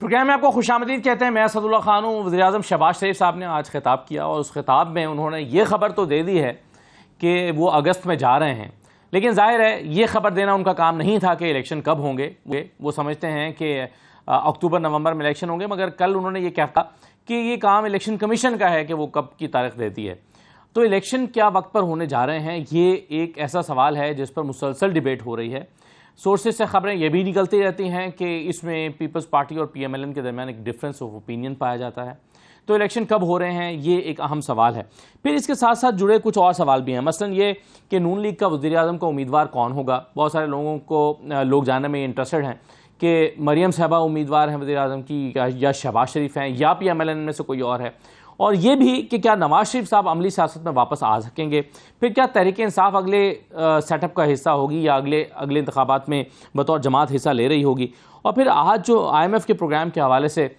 Programme में आपको खुशामदीद कहते हैं। मैं असदुल्ला खान हूँ। वज़ीर-ए-आज़म शहबाज शरीफ साहब ने आज खिताब किया और उस खिताब में उन्होंने ये खबर तो दे दी है कि वो अगस्त में जा रहे हैं, लेकिन जाहिर है ये खबर देना उनका काम नहीं था कि इलेक्शन कब होंगे। वो समझते हैं कि अक्टूबर नवंबर में इलेक्शन होंगे, मगर कल उन्होंने ये कहा कि ये काम इलेक्शन कमीशन का है कि वो कब की तारीख देती है। तो इलेक्शन क्या वक्त पर होने जा रहे हैं, ये एक ऐसा सवाल है जिस पर मुसलसल डिबेट हो रही है। सोर्सेज से खबरें ये भी निकलती रहती हैं कि इसमें पीपल्स पार्टी और PMLN के दरमियान एक डिफरेंस ऑफ ओपिनियन पाया जाता है। तो इलेक्शन कब हो रहे हैं, ये एक अहम सवाल है। फिर इसके साथ साथ जुड़े कुछ और सवाल भी हैं, मसलन ये कि नून लीग का वज़ीर-ए-आज़म का उम्मीदवार कौन होगा। बहुत सारे लोग जानने में इंटरेस्टेड हैं कि मरियम साहबा उम्मीदवार हैं वज़ीर-ए-आज़म की, या शहबाज शरीफ हैं, या PMLN में से कोई और है। और ये भी कि क्या नवाज शरीफ साहब अमली सियासत में वापस आ सकेंगे। फिर क्या तहरीक इंसाफ अगले सेटअप का हिस्सा होगी या अगले इंतखाबात में बतौर जमात हिस्सा ले रही होगी। और फिर आज जो IMF के प्रोग्राम के हवाले से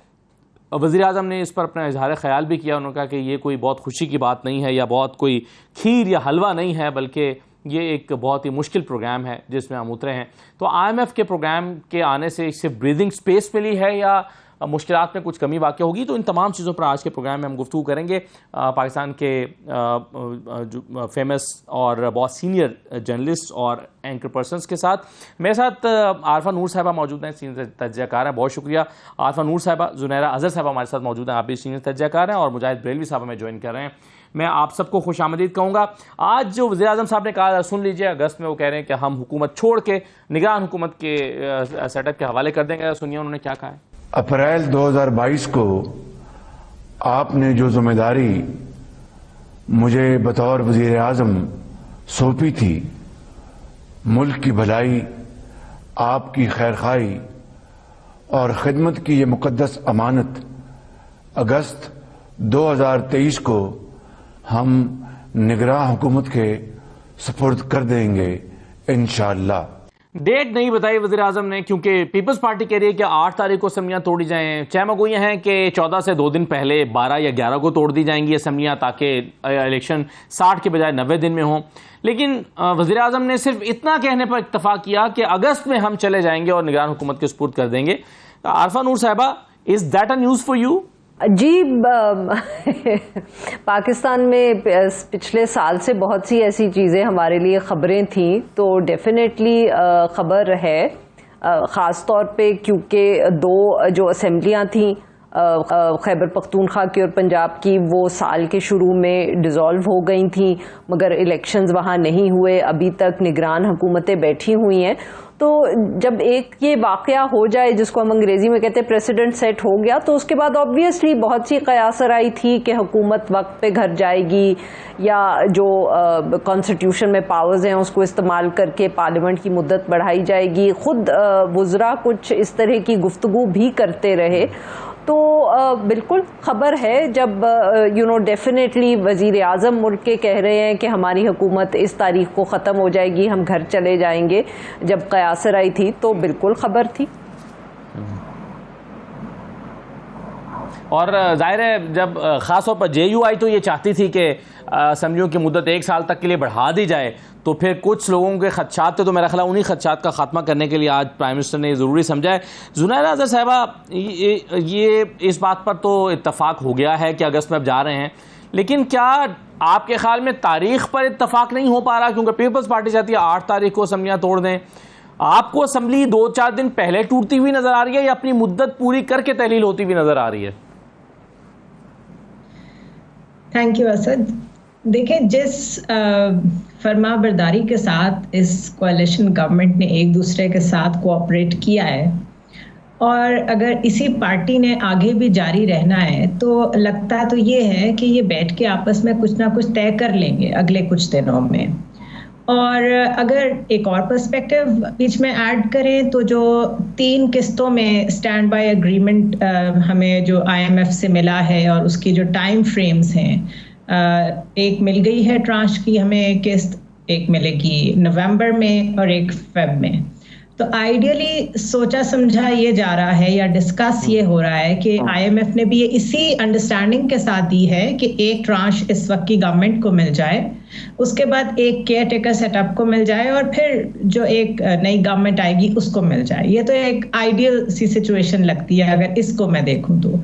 वज़ीर-ए-आज़म ने इस पर अपना इजहार ख्याल भी किया। उन्होंने कहा कि ये कोई बहुत खुशी की बात नहीं है या बहुत कोई खीर या हलवा नहीं है, बल्कि ये एक बहुत ही मुश्किल प्रोग्राम है जिसमें हम उतरे हैं। तो IMF के प्रोग्राम के आने से इससे ब्रीदिंग स्पेस मिली है या मुश्किलात में कुछ कमी वाक़ होगी। तो इन तमाम चीज़ों पर आज के प्रोग्राम में हम गुफ्तगू करेंगे पाकिस्तान के फेमस और बहुत सीनियर जर्नलिस्ट और एंकर पर्सनस के साथ। मेरे साथ आरफा नूर साहिबा मौजूद हैं, सीनियर तज्ज़ियाकार हैं। बहुत शुक्रिया आरफा नूर साहिबा। ज़ुनैरा अज़हर साहिबा हमारे साथ मौजूद हैं, आप भी सीनियर तज्ज़ियाकार हैं। और मुजाहिद बरेलवी साहब हमें ज्वाइन कर रहे हैं। मैं आप सबको खुशामदीद कहूँगा। आज जो वज़ीर-ए-आज़म साहब ने कहा, सुन लीजिए, अगस्त में वो कह रहे हैं कि हम हुकूमत छोड़ के निगरान हुकूमत के सेटअप के हवाले कर देंगे। सुनिए उन्होंने क्या कहा है। अप्रैल 2022 को आपने जो जिम्मेदारी मुझे बतौर वज़ीर-ए-आज़म सौंपी थी, मुल्क की भलाई, आपकी खैरखाई और खिदमत की ये मुकद्दस अमानत अगस्त 2023 को हम निगरान हुकूमत के सुपुर्द कर देंगे इंशाअल्लाह। डेट नहीं बताई वज़ीर-ए-आज़म ने, क्योंकि पीपल्स पार्टी कह रही है कि 8 तारीख को असम्बलियाँ तोड़ी जाएं। चहमगोइयाँ हैं कि 14 से 2 दिन पहले 12 या 11 को तोड़ दी जाएंगी असम्बलियाँ, ताकि इलेक्शन 60 के बजाय 90 दिन में हों। लेकिन वज़ीर-ए-आज़म ने सिर्फ इतना कहने पर इत्तफाक किया कि अगस्त में हम चले जाएंगे और निगरान हुकूमत के सुपुर्द कर देंगे। Arfa Noor Sahiba, is that a news for you? जी, पाकिस्तान में पिछले साल से बहुत सी ऐसी चीज़ें हमारे लिए ख़बरें थीं, तो डेफिनेटली ख़बर है, ख़ास तौर पे क्योंकि 2 जो असेंबलियां थीं खैबर पख्तूनख्वा की और पंजाब की, वो साल के शुरू में डिज़ोल्व हो गई थीं, मगर इलेक्शंस वहाँ नहीं हुए। अभी तक निगरान हुकूमतें बैठी हुई हैं। तो जब एक ये वाक़या हो जाए, जिसको हम अंग्रेज़ी में कहते हैं प्रेसिडेंट सेट हो गया, तो उसके बाद ऑब्वियसली बहुत सी कयासराई थी कि हुकूमत वक्त पे घर जाएगी या जो कॉन्स्टिट्यूशन में पावर्स हैं उसको इस्तेमाल करके पार्लियामेंट की मुद्दत बढ़ाई जाएगी। खुद वुज़रा कुछ इस तरह की गुफ्तगू भी करते रहे। तो बिल्कुल ख़बर है, जब डेफिनेटली वज़ीर-ए-आज़म मुल्क के कह रहे हैं कि हमारी हुकूमत इस तारीख को ख़त्म हो जाएगी, हम घर चले जाएंगे, जब क़यासर आई थी तो बिल्कुल ख़बर थी। और जाहिर है जब ख़ास तौर पर JUI तो ये चाहती थी कि असम्बलियों की मुद्दत 1 साल तक के लिए बढ़ा दी जाए, तो फिर कुछ लोगों के खदशात थे, तो मेरा ख्याल उन्हीं खदशात का खात्मा करने के लिए आज प्राइम मिनिस्टर ने ज़रूरी समझा है। ज़ुनैरा अज़हर साहिबा, ये इस बात पर तो इत्तफाक हो गया है कि अगस्त में अब जा रहे हैं, लेकिन क्या आपके ख्याल में तारीख पर इत्तफाक नहीं हो पा रहा? क्योंकि पीपल्स पार्टी चाहती है 8 तारीख को असम्बलियाँ तोड़ दें। आपको असम्बली 2-4 दिन पहले टूटती हुई नज़र आ रही है या अपनी मुद्दत पूरी करके तहलील होती हुई नज़र आ रही है? Thank you Asad. देखिए, जिस फरमा बरदारी के साथ इस कोalition गवर्नमेंट ने एक दूसरे के साथ कोऑपरेट किया है, और अगर इसी पार्टी ने आगे भी जारी रहना है, तो लगता तो ये है कि ये बैठ के आपस में कुछ ना कुछ तय कर लेंगे अगले कुछ दिनों में। और अगर एक और पर्सपेक्टिव बीच में ऐड करें, तो जो 3 किस्तों में स्टैंड बाय एग्रीमेंट हमें जो IMF से मिला है और उसकी जो टाइम फ्रेम्स हैं, एक मिल गई है ट्रांच की हमें किस्त, एक मिलेगी नवंबर में और एक फेब में। तो आइडियली सोचा समझा ये जा रहा है या डिस्कस ये हो रहा है कि IMF ने भी ये इसी अंडरस्टैंडिंग के साथ दी है कि एक ट्रांच इस वक्त की गवर्नमेंट को मिल जाए उसके बाद एक केयर टेकर सेटअप को मिल जाए और फिर जो एक नई गवर्नमेंट आएगी उसको मिल जाए। ये तो एक आइडियल सी सिचुएशन लगती है अगर इसको मैं देखूं तो।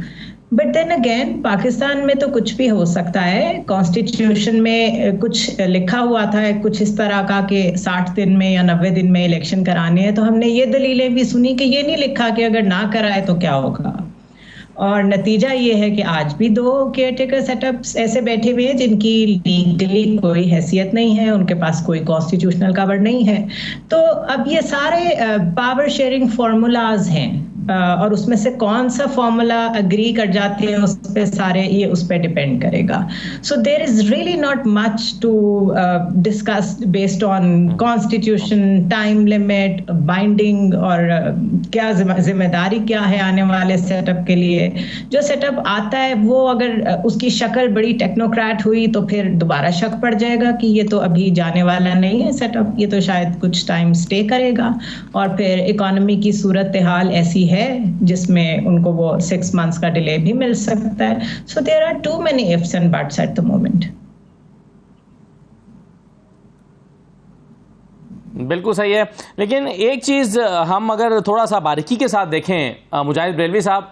बट देन अगेन पाकिस्तान में तो कुछ भी हो सकता है। कॉन्स्टिट्यूशन में कुछ लिखा हुआ था कुछ इस तरह का कि 60 दिन में या 90 दिन में इलेक्शन कराने हैं, तो हमने ये दलीलें भी सुनी कि ये नहीं लिखा कि अगर ना कराए तो क्या होगा। और नतीजा ये है कि आज भी 2 केयरटेकर सेटअप्स ऐसे बैठे हुए हैं जिनकी लीगली कोई हैसियत नहीं है, उनके पास कोई कॉन्स्टिट्यूशनल कवर नहीं है। तो अब ये सारे पावर शेयरिंग फार्मूलाज हैं और उसमें से कौन सा फॉर्मूला अग्री कर जाते हैं उस पे सारे ये उस पे डिपेंड करेगा। So there is really not much to discuss based on constitution, time limit, binding और क्या जिम्मेदारी क्या है आने वाले सेटअप के लिए। जो सेटअप आता है वो अगर उसकी शक्ल बड़ी टेक्नोक्रेट हुई तो फिर दोबारा शक पड़ जाएगा कि ये तो अभी जाने वाला नहीं है सेटअप, ये तो शायद कुछ टाइम स्टे करेगा और फिर इकोनॉमी की सूरत हाल ऐसी है जिसमें उनको वो 6 months का डिले भी मिल सकता है। So there are too many ifs and buts at the moment. बिल्कुल सही है, लेकिन एक चीज हम अगर थोड़ा सा बारीकी के साथ देखें मुजाहिद बरेलवी साहब,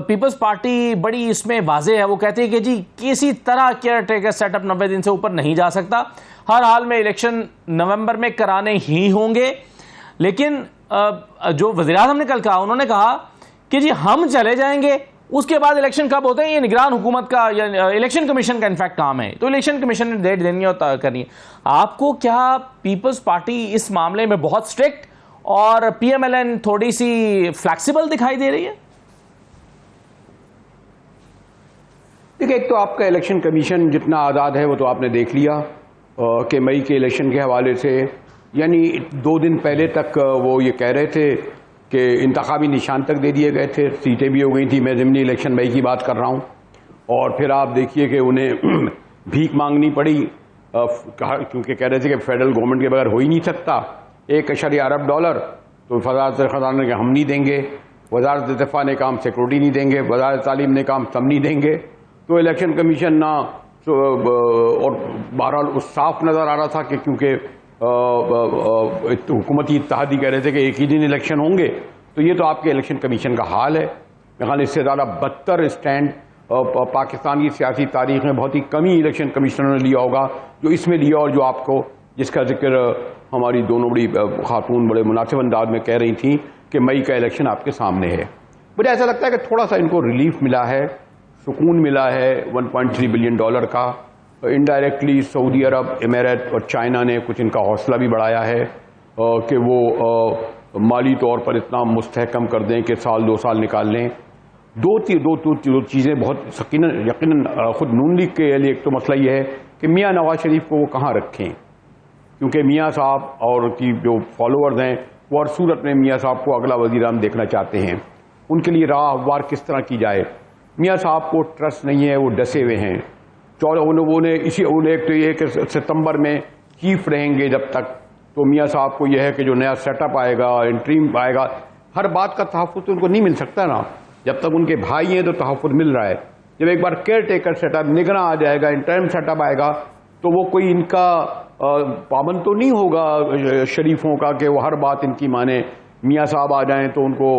पीपल्स पार्टी बड़ी इसमें वाजे है, वो कहती है कि जी किसी तरह केयर टेकर सेटअप 90 दिन से ऊपर नहीं जा सकता, हर हाल में इलेक्शन नवंबर में कराने ही होंगे। लेकिन जो वज़ीर-ए-आज़म ने कल कहा, उन्होंने कहा कि जी हम चले जाएंगे, उसके बाद इलेक्शन कब होते हैं ये निगरान हुकूमत का या इलेक्शन कमीशन का इनफैक्ट काम है, तो इलेक्शन कमीशन ने डेट देनी है और करनी है। आपको क्या पीपल्स पार्टी इस मामले में बहुत स्ट्रिक्ट और पीएमएलएन थोड़ी सी फ्लैक्सिबल दिखाई दे रही है? देखिए, एक तो आपका इलेक्शन कमीशन जितना आज़ाद है वो तो आपने देख लिया कि मई के इलेक्शन के हवाले से, यानी 2 दिन पहले तक वो ये कह रहे थे कि इंतखाबी निशान तक दे दिए गए थे, सीटें भी हो गई थी। मैं ज़िमनी इलेक्शन मई की बात कर रहा हूँ। और फिर आप देखिए कि उन्हें भीख मांगनी पड़ी क्योंकि कह रहे थे कि फेडरल गवर्नमेंट के बगैर हो ही नहीं सकता। $1 अरब, तो वज़ारत ख़ज़ाना ने हम नहीं देंगे, वज़ारत दिफ़ा ने कहा हम सिक्योरिटी नहीं देंगे, वज़ारत तालीम ने कहा हम सब नहीं देंगे। तो इलेक्शन कमीशन ना और बहरहाल साफ नज़र आ रहा था कि क्योंकि हुकूमती इत्तेहादी कह रहे थे कि एक ही दिन इलेक्शन होंगे, तो ये तो आपके इलेक्शन कमीशन का हाल है। यहाँ इससे ज़्यादा बदतर स्टैंड पाकिस्तान की सियासी तारीख में बहुत ही कम ही इलेक्शन कमिश्नर ने लिया होगा जो इसमें लिया, और जो आपको जिसका जिक्र हमारी दोनों बड़ी खातून बड़े मुनासिब अंदाज में कह रही थी कि मई का इलेक्शन आपके सामने है। मुझे ऐसा लगता है कि थोड़ा सा इनको रिलीफ मिला है, सुकून मिला है $1.3 बिलियन का। इनडायरेक्टली सऊदी अरब, इमारात और चाइना ने कुछ इनका हौसला भी बढ़ाया है कि वो माली तौर पर इतना मुस्तहकम कर दें कि साल 2 साल निकाल लें। दो चीज़ें बहुत यकीनन खुद नून लीग के लिए एक तो मसला ये है कि मियाँ नवाज शरीफ को वो कहाँ रखें, क्योंकि मियाँ साहब और की जो फॉलोअर्स हैं वो हर सूरत में मियाँ साहब को अगला वज़ीर-ए-आज़म देखना चाहते हैं। उनके लिए राह हमवार किस तरह की जाए। मियाँ साहब को ट्रस्ट नहीं है, वो डसे हुए हैं। उन्होंने एक तो ये कि सितंबर में चीफ रहेंगे जब तक, तो मियाँ साहब को यह है कि जो नया सेटअप आएगा, इंटरीम आएगा, हर बात का तहफ़्फ़ुज़ तो उनको नहीं मिल सकता ना। जब तक उनके भाई हैं तो तहफ़्फ़ुज़ मिल रहा है। जब एक बार केयर टेकर सेटअप निगरान आ जाएगा, इंटरिम सेटअप आएगा, तो वो कोई इनका पाबंद तो नहीं होगा शरीफों का कि वो हर बात इनकी माने। मियाँ साहब आ जाएं तो उनको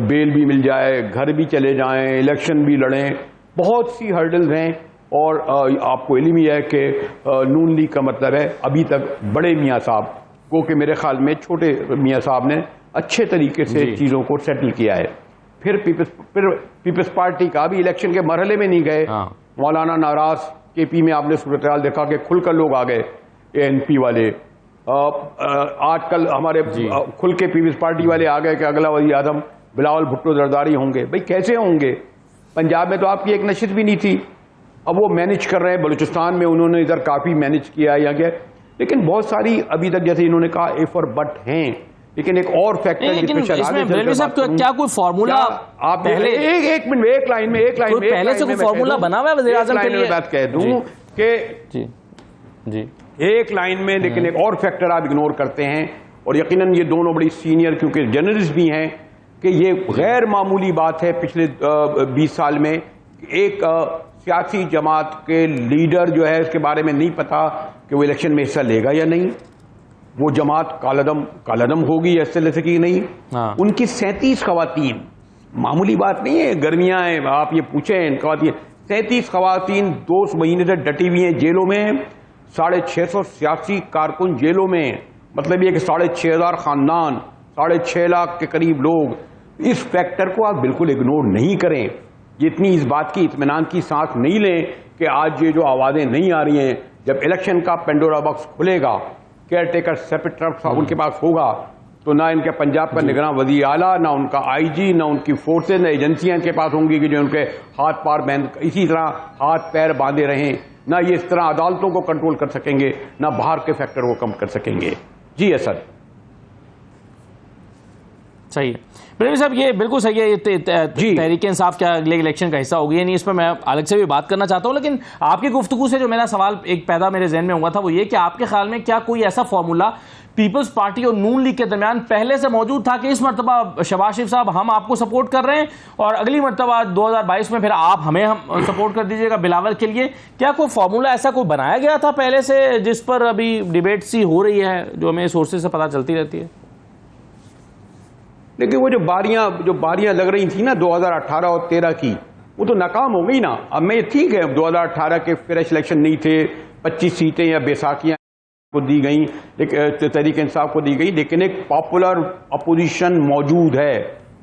बेल भी मिल जाए, घर भी चले जाएं, इलेक्शन भी लड़ें। बहुत सी हर्डल्स हैं और आपको इल्म ही है कि नून लीग का मतलब है अभी तक बड़े मियाँ साहब को, कि मेरे ख्याल में छोटे मियाँ साहब ने अच्छे तरीके से चीज़ों को सेटल किया है। फिर पीपल्स पार्टी का भी इलेक्शन के मरहले में नहीं गए। मौलाना नाराज केपी में आपने सूरत हाल देखा कि खुलकर लोग आ गए, एएनपी वाले। आजकल हमारे खुल के पीपल्स पार्टी वाले आ गए कि अगला वज़ीर-ए-आज़म बिलावल भुट्टो जरदारी होंगे। भाई कैसे होंगे? पंजाब में तो आपकी एक नशिस्त भी नहीं थी, अब वो मैनेज कर रहे हैं। बलूचिस्तान में उन्होंने इधर काफ़ी मैनेज किया या क्या, लेकिन बहुत सारी अभी तक जैसे इन्होंने कहा इफ और बट हैं। लेकिन एक और फैक्टर क्या कोई फॉर्मूला आप पहले एक मिनट में एक लाइन में पहले से कोई फॉर्मूला बना हुआ है वज़ीर-ए-आज़म के लिए? बात कह दूं कि जी एक लाइन में, लेकिन एक और फैक्टर आप इग्नोर करते हैं, और यकीनन ये दोनों बड़ी सीनियर क्योंकि जर्नलिस्ट भी हैं, कि ये गैर मामूली बात है पिछले 20 साल में एक सियासी जमात के लीडर जो है उसके बारे में नहीं पता कि वो इलेक्शन में हिस्सा लेगा या नहीं, वो जमात कालदम होगी ऐसे जैसे कि नहीं। उनकी 37 खवातीन, मामूली बात नहीं है, गर्मियां हैं, आप ये पूछें खवातीन, 37 खवातीन 2 महीने से डटी हुई हैं जेलों में, 650 सियासी कारकुन जेलों में, मतलब ये कि 6,500 खानदान, 6.5 लाख के करीब लोग। इस फैक्टर को आप बिल्कुल इग्नोर नहीं करें, ये इतनी इस बात की इत्मीनान की सांस नहीं लें कि आज ये जो आवाजें नहीं आ रही हैं, जब इलेक्शन का पेंडोरा बॉक्स खुलेगा, केयर टेकर सेपरेटर उनके पास होगा, तो ना इनके पंजाब का निगरान वज़ीर आला, ना उनका आईजी, ना उनकी फोर्सेज, ना एजेंसियां इनके पास होंगी कि जो उनके हाथ पार इसी तरह हाथ पैर बांधे रहें, ना ये इस तरह अदालतों को कंट्रोल कर सकेंगे, ना बाहर के फैक्टर को कम कर सकेंगे। जी असद, सही है ब्रह्मी साहब, ये बिल्कुल सही है। ये तहरीक इंसाफ क्या अगले इलेक्शन का हिस्सा होगी या नहीं, इस पर मैं अलग से भी बात करना चाहता हूं, लेकिन आपकी गुफ्तगू से जो मेरा सवाल एक पैदा मेरे जहन में हुआ था वो ये कि आपके ख्याल में क्या कोई ऐसा फॉर्मूला पीपल्स पार्टी और नून लीग के दरमियान पहले से मौजूद था कि इस मरतबा शहबाज शरीफ साहब हम आपको सपोर्ट कर रहे हैं और अगली मरतबा 2022 में फिर आप हमें हम सपोर्ट कर दीजिएगा बिलावल के लिए? क्या कोई फॉर्मूला ऐसा कोई बनाया गया था पहले से, जिस पर अभी डिबेट सी हो रही है जो हमें सोर्सेज से पता चलती रहती है? लेकिन वो जो बारियां लग रही थी ना 2018 और 13 की, वो तो नाकाम हो गई ना। अब मैं ठीक है 2018 के फ्रेश इलेक्शन नहीं थे, 25 सीटें या बेसाखियां को दी गई, तहरीक इंसाफ को दी गई, लेकिन एक पॉपुलर अपोजिशन मौजूद है,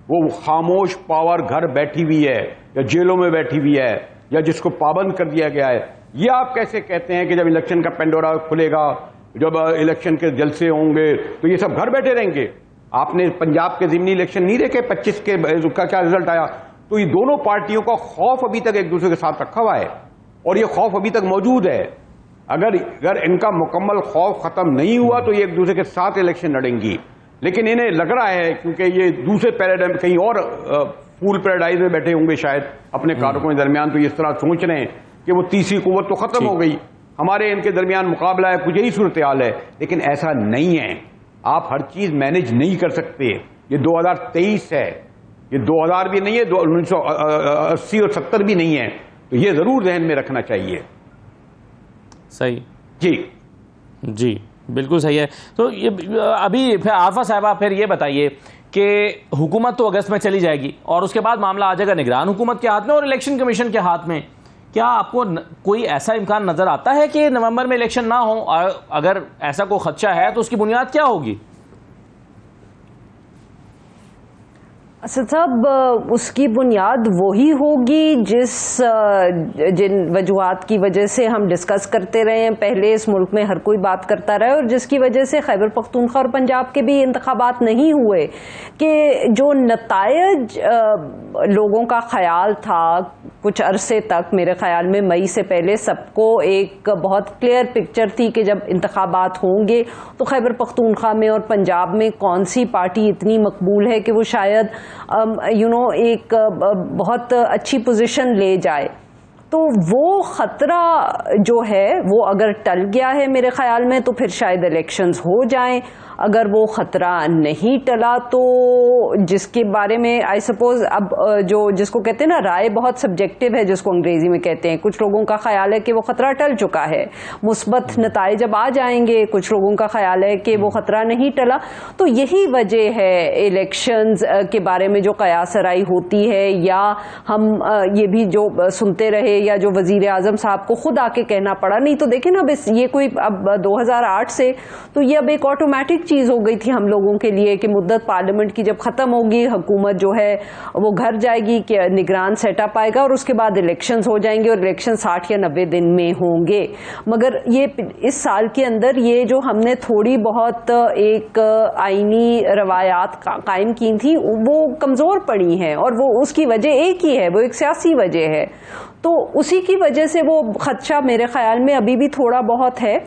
वो खामोश पावर घर बैठी हुई है या जेलों में बैठी हुई है या जिसको पाबंद कर दिया गया है। ये आप कैसे कहते हैं कि जब इलेक्शन का पेंडोरा खुलेगा, जब इलेक्शन के जलसे होंगे तो ये सब घर बैठे रहेंगे? आपने पंजाब के ज़िमनी इलेक्शन नहीं देखे 25 के, उसका क्या रिजल्ट आया? तो ये दोनों पार्टियों का खौफ अभी तक एक दूसरे के साथ रखा हुआ है और ये खौफ अभी तक मौजूद है। अगर इनका मुकम्मल खौफ खत्म नहीं हुआ तो ये एक दूसरे के साथ इलेक्शन लड़ेंगी, लेकिन इन्हें लग रहा है क्योंकि ये दूसरे पैराडाइम कहीं और फूल पैराडाइज में बैठे होंगे शायद अपने कारकों के दरमियान, तो इस तरह सोच रहे हैं कि वो तीसरी कुव्वत तो खत्म हो गई, हमारे इनके दरमियान मुकाबला है, कुछ यही सूरत हाल है। लेकिन ऐसा नहीं है, आप हर चीज मैनेज नहीं कर सकते। ये 2023 है, ये 2000 भी नहीं है, 1980 और 70 भी नहीं है, तो ये जरूर ध्यान में रखना चाहिए। सही जी जी, बिल्कुल सही है। तो ये अभी फिर आरफा साहबा फिर ये बताइए कि हुकूमत तो अगस्त में चली जाएगी और उसके बाद मामला आ जाएगा निगरान हुकूमत के हाथ में और इलेक्शन कमीशन के हाथ में। क्या आपको कोई ऐसा इम्कान नजर आता है कि नवंबर में इलेक्शन ना हो? अगर ऐसा कोई खदशा है तो उसकी बुनियाद क्या होगी? असद साहब, उसकी बुनियाद वही होगी जिन वजूहात की वजह से हम डिस्कस करते रहे हैं पहले, इस मुल्क में हर कोई बात करता रहा और जिसकी वजह से खैबर पख्तूनख्वा और पंजाब के भी इंतखाबात नहीं हुए, कि जो नतायज लोगों का ख्याल था कुछ अरसे तक, मेरे ख्याल में मई से पहले सबको एक बहुत क्लियर पिक्चर थी कि जब इंतखाबात होंगे तो खैबर पख्तूनख्वा में और पंजाब में कौन सी पार्टी इतनी मकबूल है कि वो शायद एक बहुत अच्छी पोजीशन ले जाए। तो वो खतरा जो है वो अगर टल गया है मेरे ख्याल में तो फिर शायद इलेक्शंस हो जाएं। अगर वो खतरा नहीं टला तो जिसके बारे में आई सपोज अब जो जिसको कहते हैं ना, राय बहुत सब्जेक्टिव है जिसको अंग्रेजी में कहते हैं, कुछ लोगों का ख्याल है कि वो खतरा टल चुका है, मुस्बत नताए जब आ जाएंगे, कुछ लोगों का ख्याल है कि वो खतरा नहीं टला। तो यही वजह है इलेक्शंस के बारे में जो कयासराई होती है, या हम ये भी जो सुनते रहे या जो वजीर आजम साहब को खुद आके कहना पड़ा। नहीं तो देखें ना, ये कोई अब 2008 से तो ये अब एक ऑटोमेटिक चीज हो गई थी हम लोगों के लिए कि मुद्दत पार्लियामेंट की जब खत्म होगी, हुकूमत जो है वो घर जाएगी, कि निगरान सेटअप आएगा और उसके बाद इलेक्शंस हो जाएंगे और इलेक्शन 60 या 90 दिन में होंगे। मगर ये इस साल के अंदर ये जो हमने थोड़ी बहुत एक आईनी रवायात कायम की थी वो कमजोर पड़ी हैं और वो उसकी वजह एक ही है, वो एक सियासी वजह है। तो उसी की वजह से वो खदशा मेरे ख्याल में अभी भी थोड़ा बहुत है।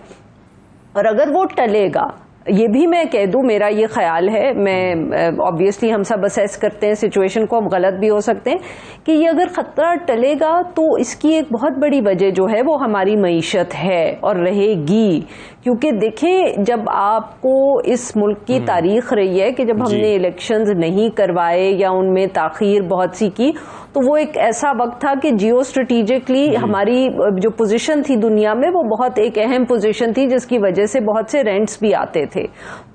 और अगर वो टलेगा, ये भी मैं कह दूं, मेरा ये ख्याल है, मैं ऑब्वियसली हम सब असेस करते हैं सिचुएशन को, हम गलत भी हो सकते हैं, कि ये अगर खतरा टलेगा तो इसकी एक बहुत बड़ी वजह जो है वो हमारी मईशत है और रहेगी। क्योंकि देखें, जब आपको इस मुल्क की तारीख रही है कि जब हमने इलेक्शंस नहीं करवाए या उनमें ताखीर बहुत सी की, तो वो एक ऐसा वक्त था कि जियो स्ट्रेटेजिकली हमारी जो पोजीशन थी दुनिया में वो बहुत एक अहम पोजीशन थी, जिसकी वजह से बहुत से रेंट्स भी आते थे।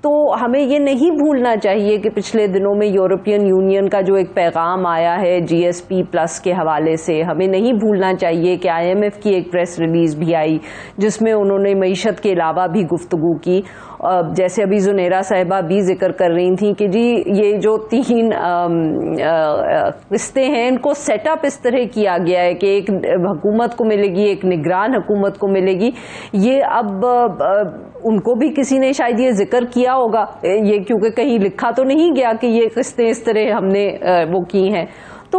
तो हमें ये नहीं भूलना चाहिए कि पिछले दिनों में यूरोपियन यूनियन का जो एक पैगाम आया है GSP प्लस के हवाले से, हमें नहीं भूलना चाहिए कि IMF की एक प्रेस रिलीज भी आई जिसमें उन्होंने मईशत के अलावा भी गुफ्तगू की। जैसे अभी जुनेरा साहिबा भी जिक्र कर रही थी कि जी ये जो 3 किस्तें हैं इनको सेटअप इस तरह किया गया है कि एक हुकूमत को मिलेगी, एक निगरान हुकूमत को मिलेगी। ये अब उनको भी किसी ने शायद ये जिक्र किया होगा, ये क्योंकि कहीं लिखा तो नहीं गया कि ये किस्तें इस तरह हमने वो की हैं। तो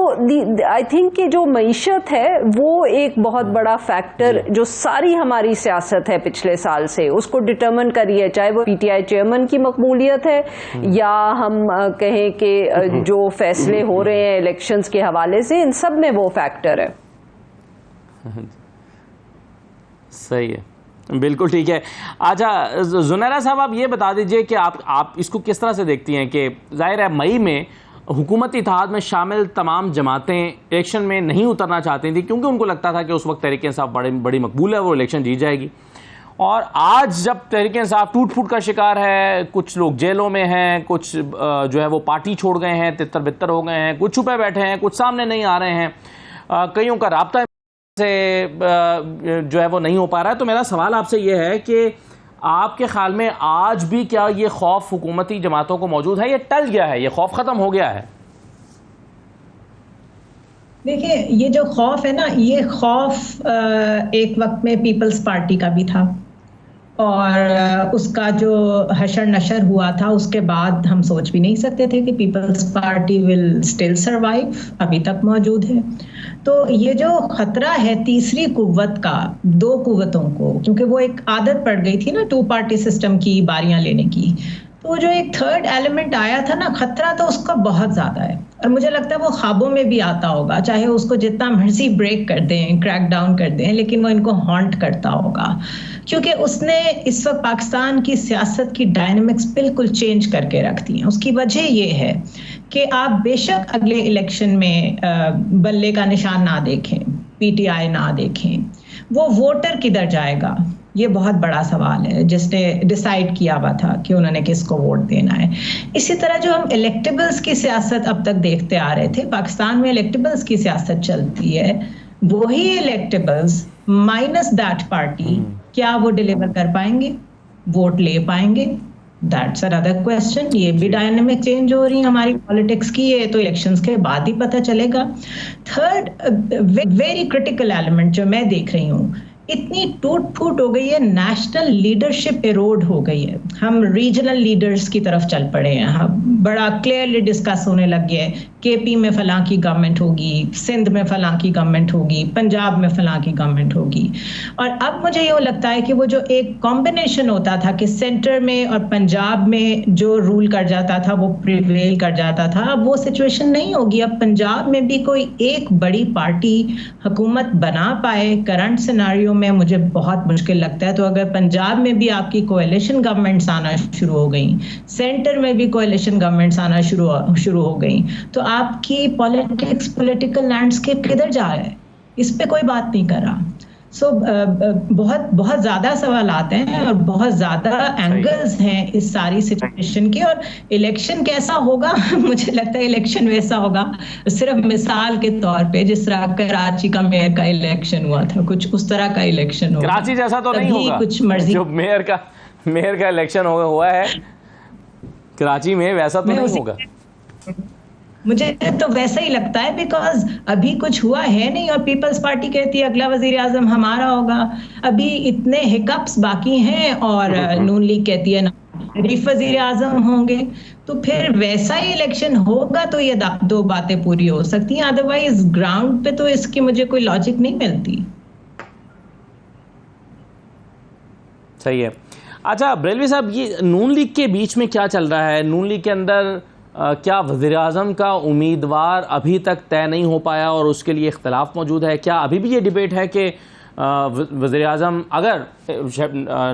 आई थिंक कि जो मईशत है वो एक बहुत बड़ा फैक्टर जो सारी हमारी सियासत है पिछले साल से उसको डिटर्मिन करिए, चाहे वो PTI चेयरमैन की मकबूलियत है या हम कहें कि जो फैसले हो रहे हैं इलेक्शंस के हवाले से, इन सब में वो फैक्टर है। सही है, बिल्कुल ठीक है। अच्छा जुनैरा साहब, आप ये बता दीजिए कि आप इसको किस तरह से देखती हैं कि जाहिर है मई में हुकूमती इत्तेहाद में शामिल तमाम जमातें इलेक्शन में नहीं उतरना चाहती थी क्योंकि उनको लगता था कि उस वक्त तहरीक इंसाफ बड़ी मकबूल है, वो इलेक्शन जीत जाएगी। और आज जब तहरीक इंसाफ टूट फूट का शिकार है, कुछ लोग जेलों में हैं, कुछ जो है वो पार्टी छोड़ गए हैं, तितर बितर हो गए हैं, कुछ छुपे बैठे हैं, कुछ सामने नहीं आ रहे हैं, कईयों का राब्ता से जो है वो नहीं हो पा रहा है। तो मेरा सवाल आपसे ये है कि आपके ख्याल में आज भी क्या ये खौफ हुकूमती जमातों को मौजूद है, ये टल गया है, ये खौफ खत्म हो गया है? देखिए, ये जो खौफ है ना, ये खौफ एक वक्त में पीपल्स पार्टी का भी था और उसका जो हशर नशर हुआ था उसके बाद हम सोच भी नहीं सकते थे कि Peoples Party will still survive, अभी तक मौजूद है। तो ये जो खतरा है तीसरी कुव्वत का, 2 कुव्वतों को, क्योंकि वो एक आदत पड़ गई थी ना 2 पार्टी सिस्टम की बारियां लेने की, तो जो एक थर्ड एलिमेंट आया था ना, खतरा तो उसका बहुत ज्यादा है और मुझे लगता है वो ख्वाबों में भी आता होगा, चाहे उसको जितना मर्जी ब्रेक कर दें, क्रैक डाउन कर दें, लेकिन वो इनको हॉन्ट करता होगा क्योंकि उसने इस वक्त पाकिस्तान की सियासत की डायनामिक्स बिल्कुल चेंज करके रख दी है। उसकी वजह ये है कि आप बेशक अगले इलेक्शन में बल्ले का निशान ना देखें, PTI ना देखें, वो वोटर किधर जाएगा, ये बहुत बड़ा सवाल है जिसने डिसाइड किया हुआ था कि उन्होंने किसको वोट देना है। इसी तरह जो हम इलेक्टेबल्स की सियासत अब तक देखते आ रहे थे, पाकिस्तान में इलेक्टेबल्स की सियासत चलती है, वही इलेक्टेबल्स माइनस दैट पार्टी, क्या वो डिलीवर कर पाएंगे, वोट ले पाएंगे? That's another question. ये भी डायनामिक चेंज हो रही है हमारी पॉलिटिक्स की, ये तो इलेक्शंस के बाद ही पता चलेगा। थर्ड वेरी क्रिटिकल एलिमेंट जो मैं देख रही हूँ, इतनी टूट फूट हो गई है, नेशनल लीडरशिप एरोड हो गई है, हम रीजनल लीडर्स की तरफ चल पड़े हैं, हम बड़ा क्लियरली डिस्कस होने लग गया है, KP में फलां की गवर्नमेंट होगी, सिंध में फलां की गवर्नमेंट होगी, पंजाब में फलां की गवर्नमेंट होगी। और अब मुझे ये लगता है कि वो जो एक कॉम्बिनेशन होता था कि सेंटर में और पंजाब में जो रूल कर जाता था वो प्रिवेल कर जाता था, अब वो सिचुएशन नहीं होगी। अब पंजाब में भी कोई एक बड़ी पार्टी हुकूमत बना पाए करंट सिनारियो में मुझे बहुत मुश्किल लगता है। तो अगर पंजाब में भी आपकी कोएलिशन गवर्नमेंट्स आना शुरू हो गई, सेंटर में भी कोएलिशन गवर्नमेंट्स आना शुरू हो गई, तो आपकी पॉलिटिकल लैंडस्केप किधर जा रहा है, इस पे कोई बात नहीं कर रहा। सो बहुत ज्यादा सवाल आते हैं और बहुत ज्यादा एंगल्स हैं इस सारी सिचुएशन के। और इलेक्शन कैसा होगा मुझे लगता है इलेक्शन वैसा होगा, सिर्फ मिसाल के तौर पे जिस तरह कराची का मेयर का इलेक्शन हुआ था, कुछ उस तरह का इलेक्शन होगा। कराची जैसा तो नहीं होगा, कुछ मर्जी जो मेयर का इलेक्शन हुआ है कराची में, वैसा तो नहीं होगा। मुझे तो वैसा ही लगता है, बिकॉज अभी कुछ हुआ है नहीं और पीपल्स पार्टी कहती है अगला वजीर आजम हमारा होगा, अभी इतने हिकअप्स बाकी हैं और नून लीग कहती है ना शरीफ वजीर आजम होंगे, तो फिर वैसा ही इलेक्शन होगा तो ये 2 बातें पूरी हो सकती हैं, अदरवाइज ग्राउंड पे तो इसकी मुझे कोई लॉजिक नहीं मिलती। सही है। अच्छा बरेलवी साहब, ये नून लीग के बीच में क्या चल रहा है? नून लीग के अंदर क्या वज़ीर आज़म का उम्मीदवार अभी तक तय नहीं हो पाया और उसके लिए इख्तलाफ मौजूद है? क्या अभी भी ये डिबेट है कि वज़ीर आज़म अगर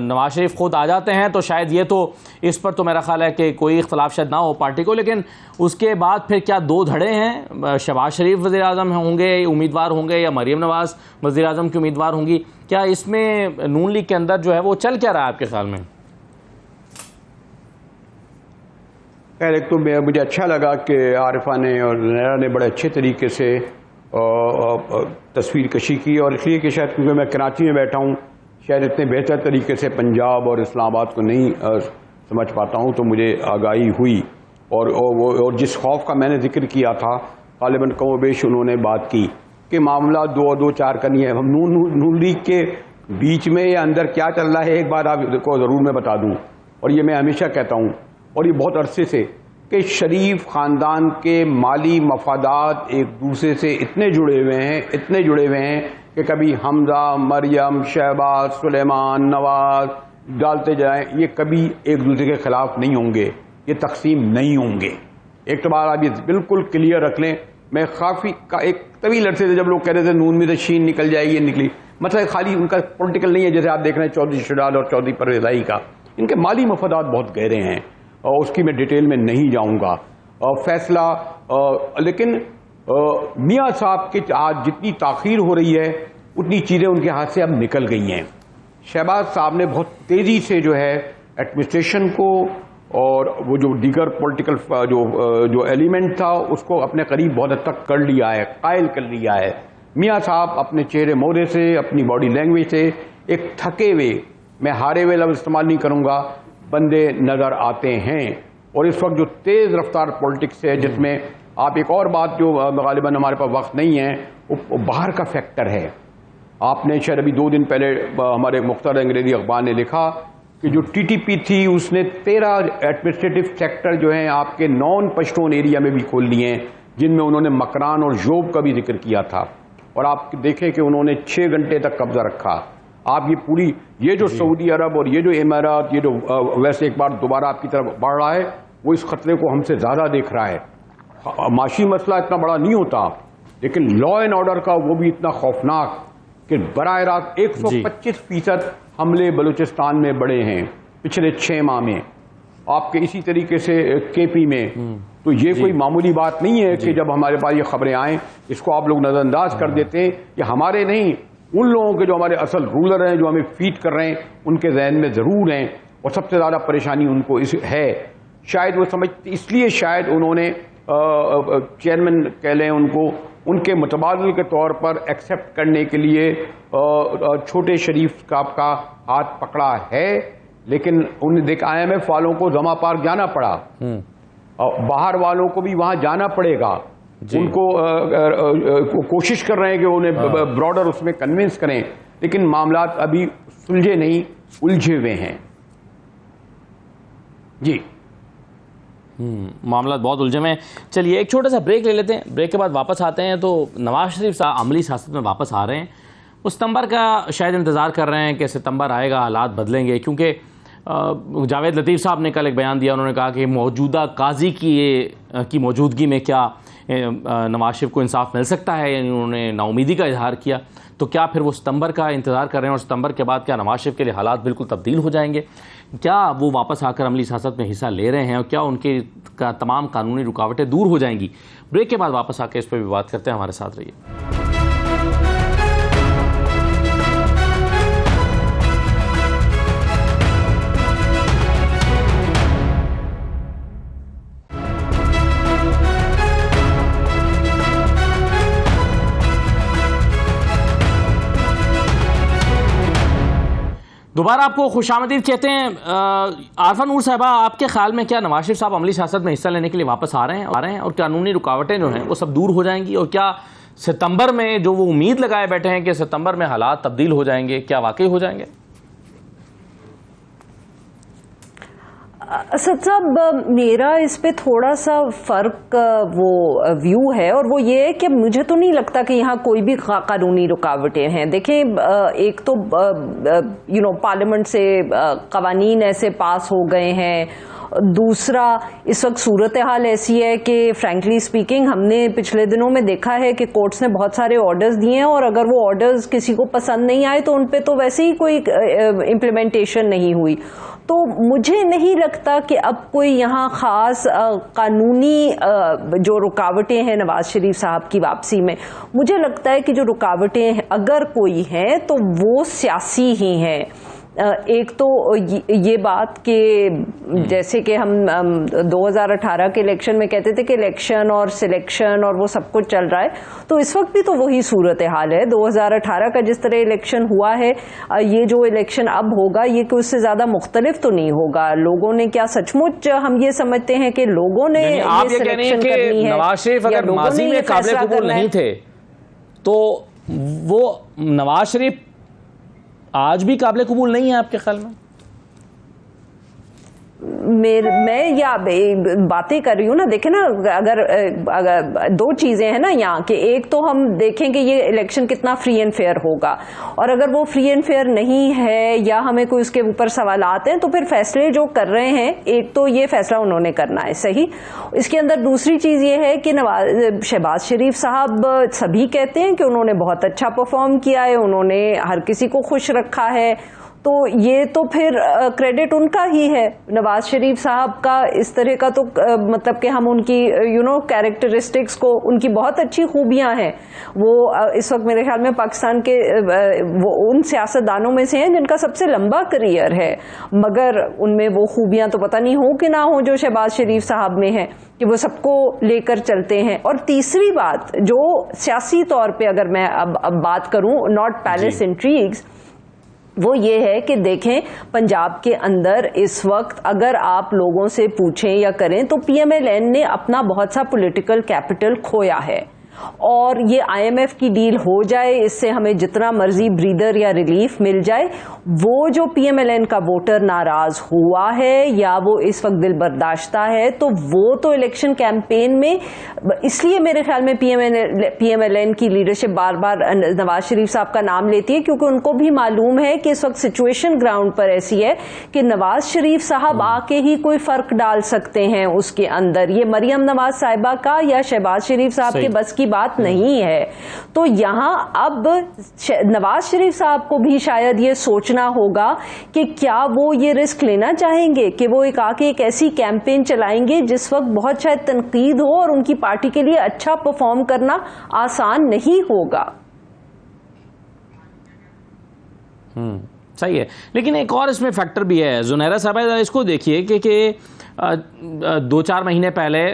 नवाज शरीफ खुद आ जाते हैं तो शायद ये तो इस पर तो मेरा ख्याल है कि कोई इख्तलाफ शायद ना हो पार्टी को, लेकिन उसके बाद फिर क्या दो धड़े हैं? शहबाज शरीफ वज़ीर आज़म होंगे, उम्मीदवार होंगे, या मरीम नवाज़ वज़ीर आज़म की उम्मीदवार होंगी? क्या इसमें नून लीग के अंदर जो है वो चल क्या रहा है आपके ख्याल में? खैर, एक तो मुझे अच्छा लगा कि आरिफा ने और नैरा ने बड़े अच्छे तरीके से तस्वीर कशी की, और इसलिए कि शायद क्योंकि मैं कराची में बैठा हूँ, शायद इतने बेहतर तरीके से पंजाब और इस्लामाबाद को नहीं समझ पाता हूँ, तो मुझे आगाही हुई। और जिस खौफ का मैंने जिक्र किया था, गालिबन कमोबेश उन्होंने बात की कि मामला दो चार का नहीं है। हम नून लीग के बीच में या अंदर क्या चल रहा है, एक बात आपको ज़रूर मैं बता दूँ, और ये मैं हमेशा कहता हूँ, और ये बहुत अरसे से, कि शरीफ ख़ानदान के माली मफादात एक दूसरे से इतने जुड़े हुए हैं कि कभी हमजा, मरियम, शहबाज, सुलेमान, नवाज डालते जाएं, ये कभी एक दूसरे के खिलाफ नहीं होंगे, ये तकसीम नहीं होंगे। एक तो बार आप ये बिल्कुल क्लियर रख लें। मैं काफ़ी एक तवील अरसे से जब लोग कह रहे थे नून में से शीन निकल जाएगी, ये निकली, मतलब खाली उनका पॉलिटिकल नहीं है, जैसे आप देख रहे हैं चौधरी शुजात और चौधरी परवेज़ का, इनके माली मफादात बहुत गहरे हैं, और उसकी मैं डिटेल में नहीं जाऊंगा। फैसला लेकिन मियाँ साहब की आज जितनी ताख़ीर हो रही है, उतनी चीज़ें उनके हाथ से अब निकल गई हैं। शहबाज साहब ने बहुत तेज़ी से जो है एडमिनिस्ट्रेशन को और वो जो दीगर पॉलिटिकल जो एलिमेंट था उसको अपने करीब बहुत हद तक कर लिया है, कायल कर लिया है। मियाँ साहब अपने चेहरे मोहरे से, अपनी बॉडी लैंग्वेज से एक थके हुए, मैं हारे हुए लफ्ज़ इस्तेमाल नहीं करूँगा, बंदे नज़र आते हैं। और इस वक्त जो तेज़ रफ्तार पॉलिटिक्स है, जिसमें आप एक और बात जो गालिबन हमारे पास वक्त नहीं है, वो बाहर का फैक्टर है। आपने शायद अभी 2 दिन पहले हमारे मुख्तार अंग्रेजी अखबार ने लिखा कि जो टीटीपी थी उसने 13 एडमिनिस्ट्रेटिव सेक्टर जो हैं आपके नॉन पश्तून एरिया में भी खोल लिए हैं, जिनमें उन्होंने मकरान और जोब का भी जिक्र किया था। और आप देखें कि उन्होंने 6 घंटे तक कब्जा रखा। आप ये पूरी ये जो सऊदी अरब और ये जो इमारात, ये जो वैसे एक बार दोबारा आपकी तरफ बढ़ रहा है, वो इस खतरे को हमसे ज़्यादा देख रहा है। माशी मसला इतना बड़ा नहीं होता, लेकिन लॉ एंड ऑर्डर का वो भी इतना खौफनाक कि बराह रास्त 125% हमले बलूचिस्तान में बढ़े हैं पिछले 6 माह में, आपके इसी तरीके से केपी में। तो ये कोई मामूली बात नहीं है कि जब हमारे पास ये खबरें आएँ इसको आप लोग नज़रअंदाज कर देते हैं। ये हमारे नहीं, उन लोगों के जो हमारे असल रूलर हैं, जो हमें फीड कर रहे हैं, उनके जहन में ज़रूर हैं। और सबसे ज़्यादा परेशानी उनको है, शायद वो समझ, इसलिए शायद उन्होंने चेयरमैन कह लें उनको, उनके मुतबादिल के तौर पर एक्सेप्ट करने के लिए छोटे शरीफ का हाथ पकड़ा है। लेकिन उन्हें देख IMF वालों को जमा पार्क जाना पड़ा, और बाहर वालों को भी वहाँ जाना पड़ेगा। उनको कोशिश कर रहे हैं कि उन्हें ब्रॉडर उसमें कन्विंस करें, लेकिन मामला अभी सुलझे नहीं, उलझे हुए हैं। जी मामला बहुत उलझे में। चलिए एक छोटा सा ब्रेक ले लेते हैं, ब्रेक के बाद वापस आते हैं। तो नवाज शरीफ साहब अमली सियासत में वापस आ रहे हैं, वो सितंबर का शायद इंतज़ार कर रहे हैं कि सितंबर आएगा, हालात बदलेंगे, क्योंकि जावेद लतीफ़ साहब ने कल एक बयान दिया, उन्होंने कहा कि मौजूदा काजी की मौजूदगी में क्या नवाज शरीफ को इंसाफ मिल सकता है, यानी उन्होंने नाउमीदी का इजहार किया। तो क्या फिर वो सितंबर का इंतज़ार कर रहे हैं, और सितंबर के बाद क्या नवाज शरीफ के लिए हालात बिल्कुल तब्दील हो जाएंगे? क्या वो वापस आकर अमली सियासत में हिस्सा ले रहे हैं, और क्या उनके तमाम कानूनी रुकावटें दूर हो जाएंगी? ब्रेक के बाद वापस आकर इस पर भी बात करते हैं, हमारे साथ रहिए। दोबारा आपको खुशामदीद कहते हैं। आरफा नूर साहबा, आपके ख्याल में क्या नवाज शरीफ साहब अमली सियासत में हिस्सा लेने के लिए वापस आ रहे हैं और कानूनी रुकावटें जो हैं वो सब दूर हो जाएंगी? और क्या सितंबर में जो वो उम्मीद लगाए बैठे हैं कि सितंबर में हालात तब्दील हो जाएंगे, क्या वाकई हो जाएंगे? असद साहब, मेरा इस पे थोड़ा सा फर्क वो व्यू है, और वो ये है कि मुझे तो नहीं लगता कि यहाँ कोई भी कानूनी रुकावटें हैं। देखें, एक तो पार्लियामेंट से कवानीन ऐसे पास हो गए हैं, दूसरा, इस वक्त सूरत हाल ऐसी है कि फ्रैंकली स्पीकिंग हमने पिछले दिनों में देखा है कि कोर्ट्स ने बहुत सारे ऑर्डर्स दिए हैं और अगर वो ऑर्डर्स किसी को पसंद नहीं आए तो उन पे तो वैसे ही कोई इम्प्लीमेंटेशन नहीं हुई। तो मुझे नहीं लगता कि अब कोई यहाँ ख़ास कानूनी जो रुकावटें हैं नवाज शरीफ साहब की वापसी में, मुझे लगता है कि जो रुकावटें अगर कोई हैं तो वो सियासी ही हैं। एक तो ये बात कि जैसे कि हम 2018 के इलेक्शन में कहते थे कि इलेक्शन और सिलेक्शन और वो सब कुछ चल रहा है, तो इस वक्त भी तो वही सूरत हाल है। 2018 का जिस तरह इलेक्शन हुआ है, ये जो इलेक्शन अब होगा ये कोई उससे ज़्यादा मुख्तलिफ तो नहीं होगा। लोगों ने क्या सचमुच हम ये समझते हैं कि लोगों ने ये सिलेक्शन करनी है? नवाज शरीफ अगर माजी में काबिल कबूल नहीं थे तो वो नवाज शरीफ आज भी काबिल कबूल नहीं है आपके ख्याल में? मैं या बातें कर रही हूँ ना, देखें ना, अगर दो चीजें हैं ना यहाँ कि एक तो हम देखें कि ये इलेक्शन कितना फ्री एंड फेयर होगा, और अगर वो फ्री एंड फेयर नहीं है या हमें कोई उसके ऊपर सवाल आते हैं तो फिर फैसले जो कर रहे हैं, एक तो ये फैसला उन्होंने करना है सही। इसके अंदर दूसरी चीज ये है कि शहबाज शरीफ साहब सभी कहते हैं कि उन्होंने बहुत अच्छा परफॉर्म किया है, उन्होंने हर किसी को खुश रखा है, तो ये तो फिर क्रेडिट उनका ही है। नवाज शरीफ साहब का इस तरह का तो मतलब कि हम उनकी कैरेक्टरिस्टिक्स को, उनकी बहुत अच्छी खूबियां हैं, वो इस वक्त मेरे ख्याल में पाकिस्तान के वो उन सियासतदानों में से हैं जिनका सबसे लंबा करियर है, मगर उनमें वो खूबियां तो पता नहीं हो कि ना हो जो शहबाज शरीफ साहब में है कि वो सबको लेकर चलते हैं। और तीसरी बात जो सियासी तौर पे अगर मैं अब बात करूं, नॉट पैलेस इंट्रीग्स, वो ये है कि देखें पंजाब के अंदर इस वक्त अगर आप लोगों से पूछें या करें तो PMLN ने अपना बहुत सा पॉलिटिकल कैपिटल खोया है, और ये IMF की डील हो जाए, इससे हमें जितना मर्जी ब्रीदर या रिलीफ मिल जाए, वो जो PMLN का वोटर नाराज हुआ है या वो इस वक्त दिल बर्दाश्ता है, तो वो तो इलेक्शन कैंपेन में, इसलिए मेरे ख्याल में PMLN की लीडरशिप बार बार नवाज शरीफ साहब का नाम लेती है, क्योंकि उनको भी मालूम है कि इस वक्त सिचुएशन ग्राउंड पर ऐसी है कि नवाज शरीफ साहब आके ही कोई फर्क डाल सकते हैं उसके अंदर। ये मरियम नवाज साहिबा का या शहबाज शरीफ साहब के बस की बात नहीं है। तो यहां अब नवाज शरीफ साहब को भी शायद ये सोचना होगा कि क्या वो ये रिस्क लेना चाहेंगे कि वो एक ऐसी कैंपेन चलाएंगे जिस वक्त बहुत शायद तनकीद हो और उनकी पार्टी के लिए अच्छा परफॉर्म करना आसान नहीं होगा। सही है, लेकिन एक और इसमें फैक्टर भी है जुनैरा साहब, इसको देखिए कि 2-4 महीने पहले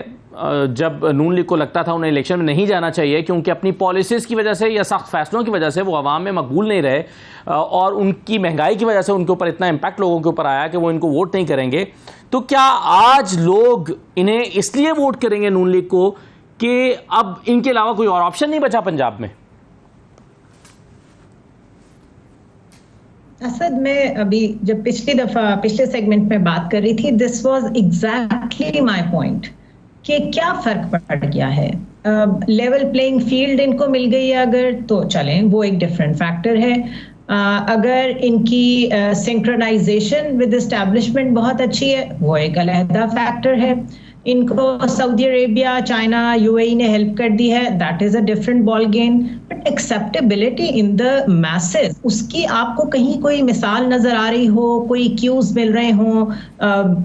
जब नून लीग को लगता था उन्हें इलेक्शन में नहीं जाना चाहिए क्योंकि अपनी पॉलिसीज़ की वजह से या सख्त फैसलों की वजह से वो अवाम में मकबूल नहीं रहे, और उनकी महंगाई की वजह से उनके ऊपर इतना इम्पैक्ट लोगों के ऊपर आया कि वो इनको वोट नहीं करेंगे, तो क्या आज लोग इन्हें इसलिए वोट करेंगे नून लीग को कि अब इनके अलावा कोई और ऑप्शन नहीं बचा पंजाब में? असद, मैं अभी जब पिछले सेगमेंट में बात कर रही थी, this was exactly my point कि क्या फर्क पड़ गया है। लेवल प्लेइंग फील्ड इनको मिल गई है अगर, तो चलें, वो एक डिफरेंट फैक्टर है। अगर इनकी सिंक्रोनाइजेशन विद एस्टैब्लिशमेंट बहुत अच्छी है, वो एक अलहदा फैक्टर है। इनको सऊदी अरेबिया, चाइना, UAE ने हेल्प कर दी है, that is a different ball game. But acceptability in the message, उसकी आपको कहीं कोई मिसाल नजर आ रही हो, कोई क्यूज मिल रहे हो?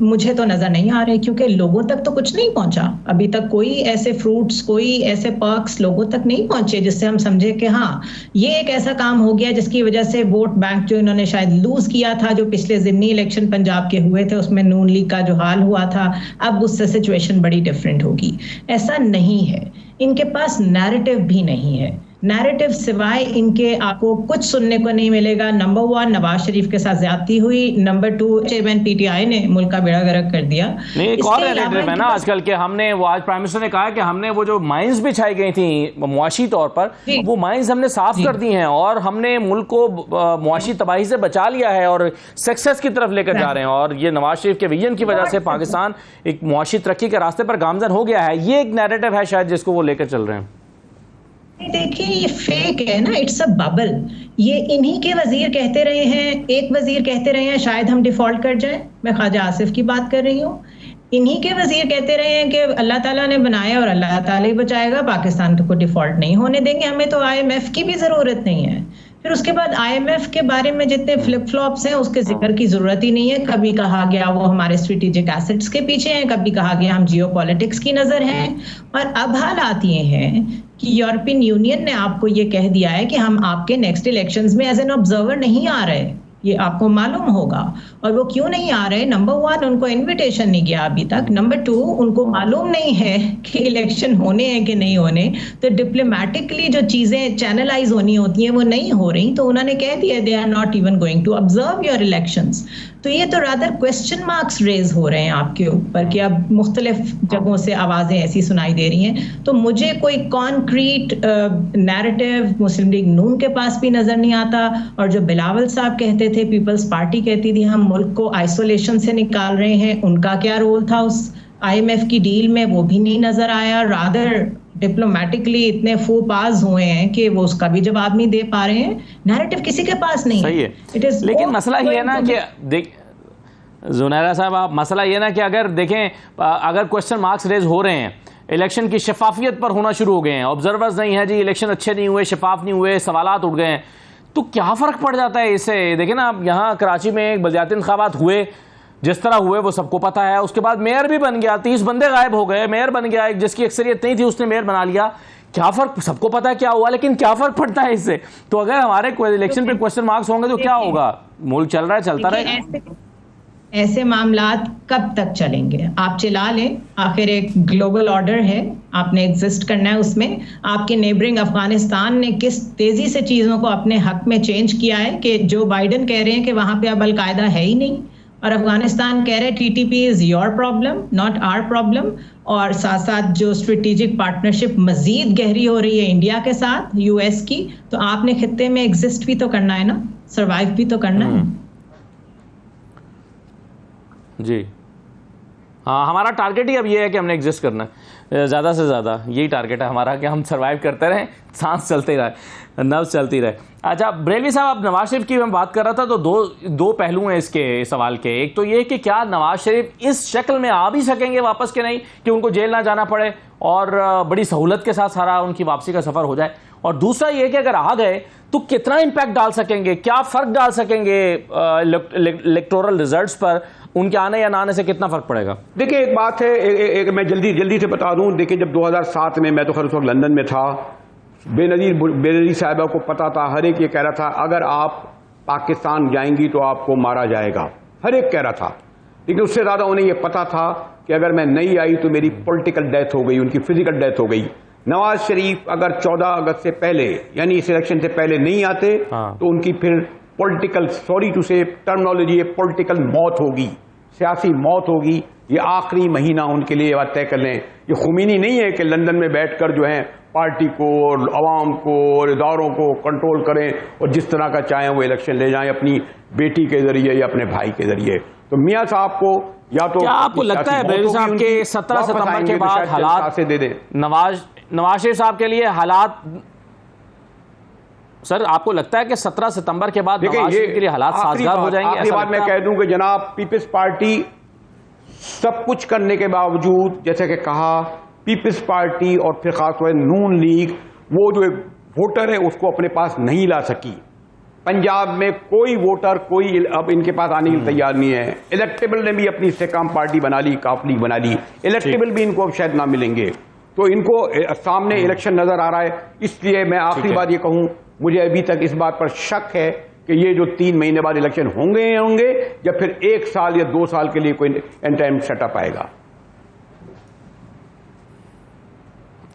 मुझे तो नजर नहीं आ रहे, क्योंकि लोगों तक तो कुछ नहीं पहुंचा अभी तक। कोई ऐसे फ्रूट्स, कोई ऐसे पर्क्स लोगों तक नहीं पहुंचे जिससे हम समझे कि हाँ ये एक ऐसा काम हो गया जिसकी वजह से वोट बैंक जो इन्होंने शायद लूज किया था, जो पिछले ज़िमनी इलेक्शन पंजाब के हुए थे उसमें नून लीग का जो हाल हुआ था, अब उससे सिचुएशन बड़ी डिफरेंट होगी। ऐसा नहीं है। इनके पास नैरेटिव भी नहीं है। नैरेटिव सिवाय इनके आपको कुछ सुनने को नहीं मिलेगा। नंबर 1, नवाज शरीफ के साथ ज्यादती हुई। नंबर 2, चेयरमैन PTI ने मुल्क का बेड़ा गर्क कर दिया। नहीं, एक और नैरेटिव है ना आजकल के, हमने वो आज प्राइम मिनिस्टर ने कहा कि हमने वो जो माइंस बिछाई गई थी मुआशी तौर पर, वो माइंस हमने साफ कर दी हैं और हमने मुल्क को मुआशी तबाही से बचा लिया है और सक्सेस की तरफ लेकर जा रहे हैं। और ये नवाज शरीफ के विजन की वजह से पाकिस्तान एक मुआशी तरक्की के रास्ते पर गामजन हो गया है। ये एक नैरेटिव है शायद जिसको वो लेकर चल रहे हैं। देखिए, ये फेक है ना, इट्स अ बबल। ये इन्हीं के वजीर कहते रहे हैं, एक वजीर कहते रहे हैं शायद हम डिफॉल्ट कर जाएं। मैं ख्वाजा आसिफ की बात कर रही हूँ। इन्हीं के वजीर कहते रहे हैं कि अल्लाह ताला ने बनाया और अल्लाह ताला ही बचाएगा, पाकिस्तान को डिफॉल्ट नहीं होने देंगे, हमें तो IMF की भी जरूरत नहीं है। फिर उसके बाद IMF के बारे में जितने फ्लिप फ्लॉप्स हैं उसके जिक्र की जरूरत ही नहीं है। कभी कहा गया वो हमारे स्ट्रेटेजिक एसेट्स के पीछे हैं, कभी कहा गया हम जियोपॉलिटिक्स की नजर हैं, और अब हालात ये हैं कि यूरोपियन यूनियन ने आपको ये कह दिया है कि हम आपके नेक्स्ट इलेक्शंस में एज एन ऑब्जर्वर नहीं आ रहे। ये आपको मालूम होगा। और वो क्यों नहीं आ रहे? नंबर 1, उनको इनविटेशन नहीं गया अभी तक। नंबर 2, उनको मालूम नहीं है कि इलेक्शन होने हैं कि नहीं होने, तो डिप्लोमेटिकली जो चीजें चैनलाइज होनी होती हैं वो नहीं हो रही, तो उन्होंने कह दिया they are not even going to observe your elections. तो ये तो रादर क्वेश्चन मार्क्स रेज हो रहे हैं आपके ऊपर कि अब मुख्तलिफ जगहों से आवाजें ऐसी सुनाई दे रही हैं। तो मुझे कोई कॉन्क्रीट नैरेटिव मुस्लिम लीग नून के पास भी नजर नहीं आता। और जो बिलावल साहब कहते थे, पीपल्स पार्टी कहती थी हम मुल्क को आइसोलेशन से निकाल रहे हैं, उनका क्या रोल था उस IMF की डील में, वो भी नहीं नजर आया। रादर डिप्लोमेटिकली इतने फूपाज हुए हैं कि वो उसका भी जवाब नहीं दे पा रहे हैं। नैरेटिव किसी के पास नहीं सही है। लेकिन मसला ये है ना कि देख जुनैरा साहब, आप मसला ये ना कि अगर देखें, अगर क्वेश्चन मार्क्स रेज हो रहे हैं, इलेक्शन की शफाफियत पर होना शुरू हो गए हैं, ऑब्जर्वर्स नहीं है जी, इलेक्शन अच्छे नहीं हुए, शफाफ नहीं हुए, सवालात उठ गए हैं, तो क्या फ़र्क पड़ जाता है इससे? देखिए ना, अब यहाँ कराची में बलदियाती इंतखाबात हुए, जिस तरह हुए वो सबको पता है। उसके बाद मेयर भी बन गया, 30 बंदे गायब हो गए, मेयर बन गया, एक जिसकी अक्सरियत नहीं थी उसने मेयर बना लिया। क्या फ़र्क, सबको पता है क्या हुआ, लेकिन क्या फ़र्क पड़ता है इससे? तो अगर हमारे इलेक्शन पे क्वेश्चन मार्क्स होंगे तो क्या होगा? मुल्क चल रहा है, चलता रहेगा। ऐसे मामलात कब तक चलेंगे? आप चला लें, आखिर एक ग्लोबल ऑर्डर है, आपने एग्जिस्ट करना है उसमें। आपके नेबरिंग अफगानिस्तान ने किस तेजी से चीज़ों को अपने हक में चेंज किया है कि जो बाइडन कह रहे हैं कि वहाँ पे अब अलकायदा है ही नहीं, और अफगानिस्तान कह रहे हैं TTP is your problem not our problem. और साथ साथ जो स्ट्रेटेजिक पार्टनरशिप मजीद गहरी हो रही है इंडिया के साथ, US की, तो आपने खित्ते में एग्जिस्ट भी तो करना है ना, सर्वाइव भी तो करना है जी। हाँ, हमारा टारगेट ही अब ये है कि हमने एग्जिस्ट करना है, ज़्यादा से ज़्यादा यही टारगेट है हमारा कि हम सर्वाइव करते रहें, सांस चलती रहे, नब्ज़ चलती रहे। अच्छा बरेलवी साहब, अब नवाज शरीफ की मैं बात कर रहा था, तो दो पहलू हैं इसके सवाल के। एक तो ये कि क्या नवाज शरीफ इस शक्ल में आ भी सकेंगे वापस के नहीं, कि उनको जेल ना जाना पड़े और बड़ी सहूलत के साथ सारा उनकी वापसी का सफ़र हो जाए। और दूसरा ये कि अगर आ गए तो कितना इम्पैक्ट डाल सकेंगे, क्या फ़र्क डाल सकेंगे इलेक्टोरल रिजल्ट्स पर, उनके आने या ना आने से कितना फ़र्क पड़ेगा? देखिए, एक बात है, एक मैं जल्दी से बता दूं। देखिए, जब 2007 में मैं तो खैर उस वक्त लंदन में था, बेनज़ीर साहिबा को पता था, हर एक ये कह रहा था अगर आप पाकिस्तान जाएंगी तो आपको मारा जाएगा, हर एक कह रहा था। लेकिन उससे ज़्यादा उन्हें यह पता था कि अगर मैं नहीं आई तो मेरी पॉलिटिकल डेथ हो गई, उनकी फिजिकल डेथ हो गई। नवाज शरीफ अगर 14 अगस्त से पहले, यानी इस इलेक्शन से पहले नहीं आते, तो उनकी फिर पॉलिटिकल, सॉरी टू से टर्मिनोलॉजी, ये पॉलिटिकल मौत होगी, सियासी मौत होगी। ये आखिरी महीना उनके लिए बात तय कर लें। ये खुमीनी नहीं है कि लंदन में बैठकर जो है पार्टी को और अवाम को और इदारों को कंट्रोल करें और जिस तरह का चाहें वो इलेक्शन ले जाएं अपनी बेटी के जरिए या अपने भाई के जरिए। तो मियाँ साहब को या तो, क्या आपको लगता है बरेलवी साहब के 17 सितंबर के बाद हालात से दे दें नवाज शरीफ साहब के लिए हालात, सर आपको लगता है कि 17 सितंबर के बाद नवाज शरीफ के लिए हालात साजगार हो जाएंगे? आखिरी बात मैं कह दूं कि जनाब, पीपल्स पार्टी सब कुछ करने के बावजूद, जैसे कि कहा, पीपल्स पार्टी और फिर खासतौर नून लीग वो जो वोटर है उसको अपने पास नहीं ला सकी। पंजाब में कोई वोटर कोई अब इनके पास आने के लिए तैयार नहीं है। इलेक्टेबल ने भी अपनी इस्तेकाम पार्टी बना ली, काफ लीग बना ली, इलेक्टेबल भी इनको अब शायद ना मिलेंगे। तो इनको सामने इलेक्शन नजर आ रहा है। इसलिए मैं आखिरी बात ये कहूं, मुझे अभी तक इस बात पर शक है कि ये जो 3 महीने बाद इलेक्शन होंगे या फिर 1 साल या 2 साल के लिए कोई एंटाइम सेटअप आएगा।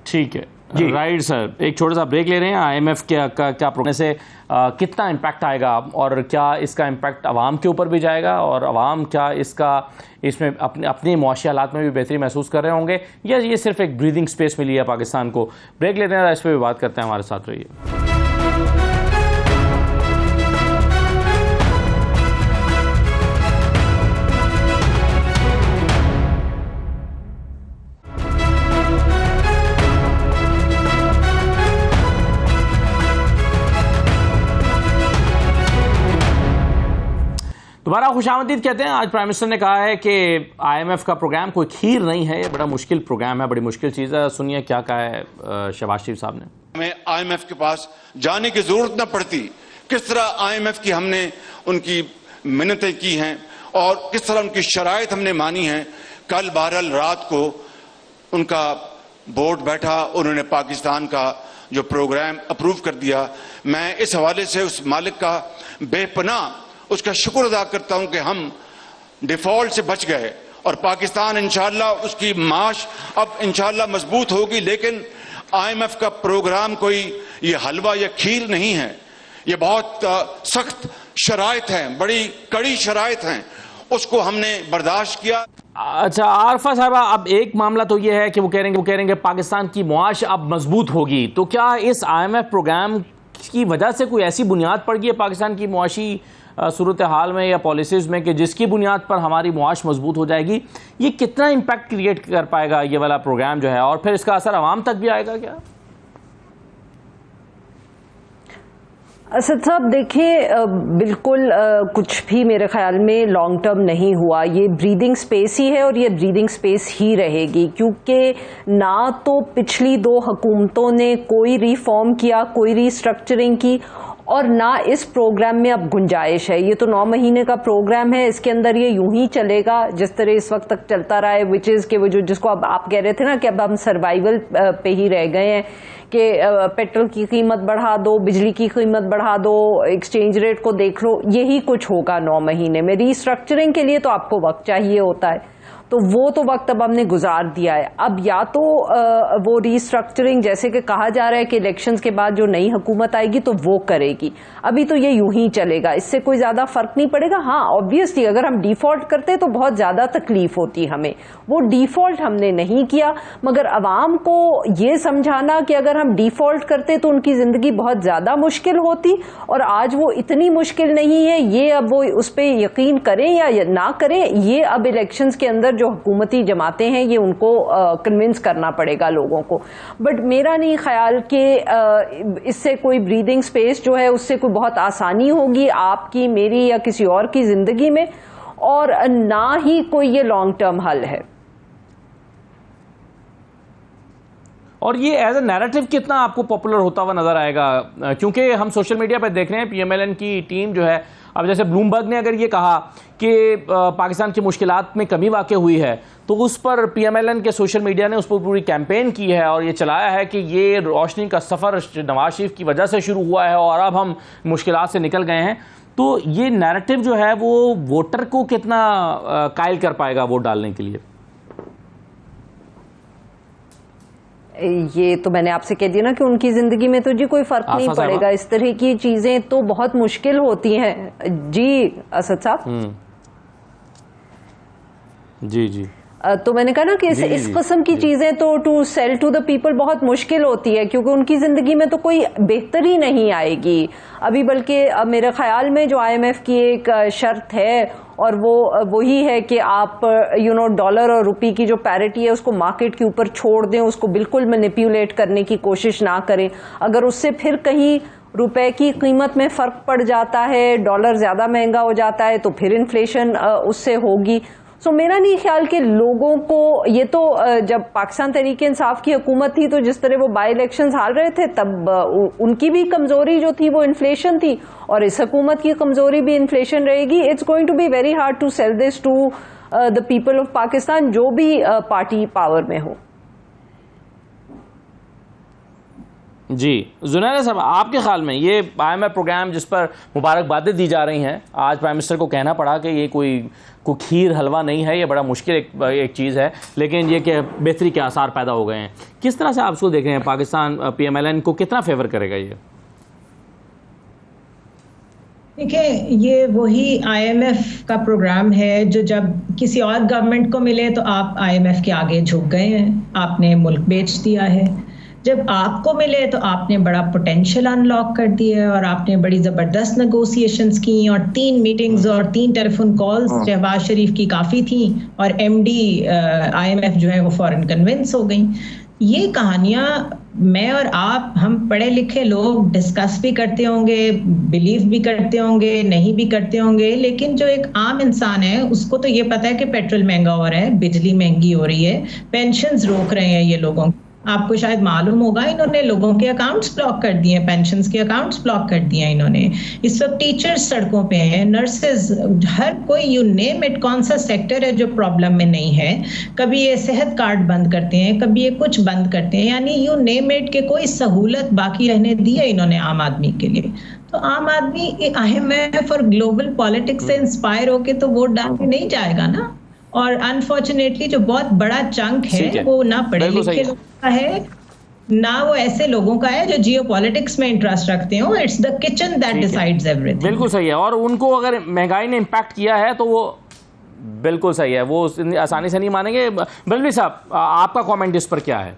ठीक है, राइट सर, एक छोटा सा ब्रेक ले रहे हैं। IMF का क्या प्रोग्राम से कितना इम्पैक्ट आएगा और क्या इसका इम्पैक्ट आवाम के ऊपर भी जाएगा, और आवाम क्या इसमें अपने मुआशी हालात में भी बेहतरी महसूस कर रहे होंगे, या ये सिर्फ एक ब्रीदिंग स्पेस मिली है पाकिस्तान को? ब्रेक लेते हैं, इस पर भी बात करते हैं, हमारे साथ रहिए। दोबारा खुशामदीद कहते हैं। आज प्राइम मिनिस्टर ने कहा है कि IMF का प्रोग्राम कोई खीर नहीं है, ये बड़ा मुश्किल प्रोग्राम है, बड़ी मुश्किल चीज़ है। सुनिए क्या कहा है शहबाज शरीफ साहब ने। हमें IMF के पास जाने की जरूरत न पड़ती, किस तरह IMF की हमने उनकी मिन्नतें की हैं और किस तरह उनकी शराइत हमने मानी है। कल बहरहाल रात को उनका बोर्ड बैठा, उन्होंने पाकिस्तान का जो प्रोग्राम अप्रूव कर दिया। मैं इस हवाले से उस मालिक का बेपनाह उसका शुक्र अदा करता हूं कि हम डिफॉल्ट से बच गए और पाकिस्तान इंशाअल्लाह उसकी माश अब इंशाअल्लाह मजबूत होगी। लेकिन IMF का प्रोग्राम कोई ये हलवा या खीर नहीं है, ये बहुत सख्त शराइत हैं, बड़ी कड़ी शराइत हैं, उसको हमने बर्दाश्त किया। अच्छा आरफा साहबा, अब एक मामला तो ये है कि वो कह रहे हैं पाकिस्तान की मुआश अब मजबूत होगी, तो क्या इस IMF प्रोग्राम की वजह से कोई ऐसी बुनियाद पड़ गई है पाकिस्तान की मुआशी सूरत हाल में या पॉलिसीज़ में कि जिसकी बुनियाद पर हमारी मुआश मजबूत हो जाएगी? ये कितना इम्पैक्ट क्रिएट कर पाएगा ये वाला प्रोग्राम जो है, और फिर इसका असर आवाम तक भी आएगा क्या? असद साहब देखिए, बिल्कुल कुछ भी मेरे ख्याल में लॉन्ग टर्म नहीं हुआ। ये ब्रीदिंग स्पेस ही है और ये ब्रीदिंग स्पेस ही रहेगी, क्योंकि ना तो पिछली 2 हुकूमतों ने कोई रिफॉर्म किया, कोई रिस्ट्रक्चरिंग की, और ना इस प्रोग्राम में अब गुंजाइश है। ये तो 9 महीने का प्रोग्राम है, इसके अंदर ये यूं ही चलेगा जिस तरह इस वक्त तक चलता रहा है, विच इज़ के वो जिसको अब आप कह रहे थे ना कि अब हम सर्वाइवल पे ही रह गए हैं कि पेट्रोल की कीमत बढ़ा दो, बिजली की कीमत बढ़ा दो, एक्सचेंज रेट को देख लो, यही कुछ होगा 9 महीने में। रिस्ट्रक्चरिंग के लिए तो आपको वक्त चाहिए होता है, तो वो तो वक्त अब हमने गुजार दिया है। अब या तो वो रिस्ट्रक्चरिंग जैसे कि कहा जा रहा है कि इलेक्शंस के बाद जो नई हुकूमत आएगी तो वो करेगी, अभी तो ये यूं ही चलेगा, इससे कोई ज़्यादा फर्क नहीं पड़ेगा। हाँ ऑब्वियसली अगर हम डिफ़ॉल्ट करते तो बहुत ज़्यादा तकलीफ होती हमें, वो डिफ़ॉल्ट हमने नहीं किया, मगर अवाम को ये समझाना कि अगर हम डिफ़ॉल्ट करते तो उनकी ज़िंदगी बहुत ज़्यादा मुश्किल होती और आज वो इतनी मुश्किल नहीं है, ये अब वो उस पर यकीन करें या ना करें, ये अब इलेक्शंस के अंदर जो हुकूमती जमातें हैं ये उनको कन्विंस करना पड़ेगा लोगों को। बट मेरा नहीं ख्याल कि इससे कोई ब्रीदिंग स्पेस जो है उससे कोई बहुत आसानी होगी आपकी, मेरी या किसी और की जिंदगी में, और ना ही कोई ये लॉन्ग टर्म हल है। और ये एज ए नैरेटिव कितना आपको पॉपुलर होता हुआ नजर आएगा? क्योंकि हम सोशल मीडिया पर देख रहे हैं PMLN की टीम जो है, अब जैसे ब्लूमबर्ग ने अगर ये कहा कि पाकिस्तान की मुश्किलात में कमी वाक़ हुई है, तो उस पर PMLN के सोशल मीडिया ने उस पर पूरी कैंपेन की है और ये चलाया है कि ये रोशनी का सफ़र नवाज शरीफ की वजह से शुरू हुआ है और अब हम मुश्किलात से निकल गए हैं। तो ये नैरेटिव जो है वो वोटर को कितना कायल कर पाएगा वोट डालने के लिए? ये तो मैंने आपसे कह दिया ना कि उनकी जिंदगी में तो जी कोई फर्क नहीं पड़ेगा, इस तरह की चीजें तो बहुत मुश्किल होती हैं। जी असद साहब। जी जी। तो मैंने कहा ना कि इस किस्म की चीजें तो to sell to the people बहुत मुश्किल होती है, क्योंकि उनकी जिंदगी में तो कोई बेहतरी नहीं आएगी अभी, बल्कि मेरे ख्याल में जो IMF की एक शर्त है और वो वही है कि आप डॉलर और रुपये की जो पैरिटी है उसको मार्केट के ऊपर छोड़ दें, उसको बिल्कुल मैनिपुलेट करने की कोशिश ना करें। अगर उससे फिर कहीं रुपए की कीमत में फ़र्क पड़ जाता है, डॉलर ज़्यादा महंगा हो जाता है, तो फिर इन्फ्लेशन उससे होगी। सो मेरा नहीं ख्याल कि लोगों को ये तो जब पाकिस्तान तहरीक इंसाफ की हुकूमत थी तो जिस तरह वो बाई इलेक्शंस हार रहे थे तब उनकी भी कमजोरी जो थी वो इन्फ्लेशन थी, और इस हुकूमत की कमजोरी भी इन्फ्लेशन रहेगी। It's going to be very hard to sell this to the people of Pakistan, जो भी पार्टी पावर में हो। जी जुनैर साहब, आपके ख्याल में ये IMF प्रोग्राम जिस पर मुबारकबादें दी जा रही हैं, आज प्राइम मिनिस्टर को कहना पड़ा कि ये कोई खीर हलवा नहीं है, ये बड़ा मुश्किल एक चीज़ है, लेकिन ये कि बेहतरी के आसार पैदा हो गए हैं, किस तरह से आप उसको देख रहे हैं? पाकिस्तान PMLN को कितना फेवर करेगा ये? देखिए, ये वही IMF का प्रोग्राम है जो जब किसी और गवर्नमेंट को मिले तो आप IMF के आगे झुक गए हैं, आपने मुल्क बेच दिया है। जब आपको मिले तो आपने बड़ा पोटेंशियल अनलॉक कर दिया और आपने बड़ी ज़बरदस्त नेगोशिएशंस की और 3 मीटिंग्स और 3 टेलीफोन कॉल्स शहबाज शरीफ की काफ़ी थी और MD IMF जो है वो फौरन कन्विंस हो गई। ये कहानियाँ मैं और आप, हम पढ़े लिखे लोग डिस्कस भी करते होंगे, बिलीव भी करते होंगे, नहीं भी करते होंगे, लेकिन जो एक आम इंसान है उसको तो ये पता है कि पेट्रोल महंगा हो रहा है, बिजली महंगी हो रही है, पेंशन्स रोक रहे हैं ये लोगों। आपको शायद मालूम होगा इन्होंने लोगों के अकाउंट्स ब्लॉक कर दिए, पेंशन्स के अकाउंट्स ब्लॉक कर दिए इन्होंने। इस वक्त टीचर्स सड़कों पे हैं, नर्सेज, हर कोई, यू नेम इट, कौन सा सेक्टर है जो प्रॉब्लम में नहीं है। कभी ये सेहत कार्ड बंद करते हैं, कभी ये कुछ बंद करते हैं, यानी यू नेम इट के कोई सहूलत बाकी रहने दी है इन्होंने आम आदमी के लिए। तो आम आदमी IMF और ग्लोबल पॉलिटिक्स से इंस्पायर होके तो वोट डाल के नहीं जाएगा ना। और अनफॉर्चुनेटली जो बहुत बड़ा चंक है वो ना पढ़े लिखे लोगों का है, ना वो ऐसे लोगों का है जो जियोपॉलिटिक्स में इंटरेस्ट रखते हो। It's the kitchen that decides everything. बिल्कुल सही है। और उनको अगर महंगाई ने इम्पैक्ट किया है तो वो बिल्कुल सही है, वो आसानी से नहीं मानेंगे। बलवीर साहब, आपका कमेंट इस पर क्या है?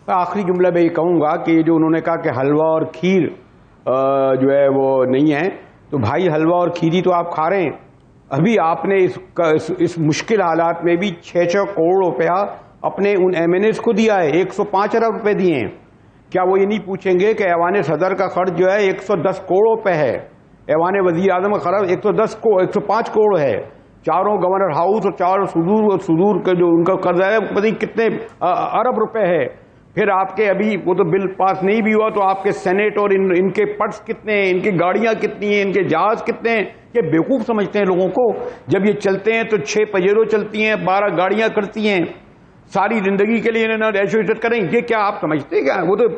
आखिरी जुमला मैं ये कहूँगा कि जो उन्होंने कहा कि हलवा और खीर जो है वो नहीं है, तो भाई हलवा और खीर ही तो आप खा रहे हैं। अभी आपने इस मुश्किल हालात में भी 6-6 करोड़ रुपया अपने उन MNAs को दिया है, 105 अरब रुपए दिए हैं। क्या वो ये नहीं पूछेंगे कि ऐवान सदर का खर्च जो है 110 करोड़ रुपए है, ऐवान वजीर आजम का खर्च 105 करोड़ है, चारों गवर्नर हाउस और चारों सुदूर का जो उनका कर्ज है पता नहीं कितने अरब रुपए है। फिर आपके अभी वो तो बिल पास नहीं भी हुआ तो आपके सेनेट और इनके पट्स कितने हैं, इनकी गाड़ियां कितनी हैं, इनके जहाज कितने हैं। ये बेवकूफ़ समझते हैं लोगों को। जब ये चलते हैं तो 6 पजेरो चलती हैं, 12 गाड़ियां करती हैं, सारी जिंदगी के लिए इन्होंने ऐशो इज्जत करें। ये क्या आप समझते हैं क्या? वो तो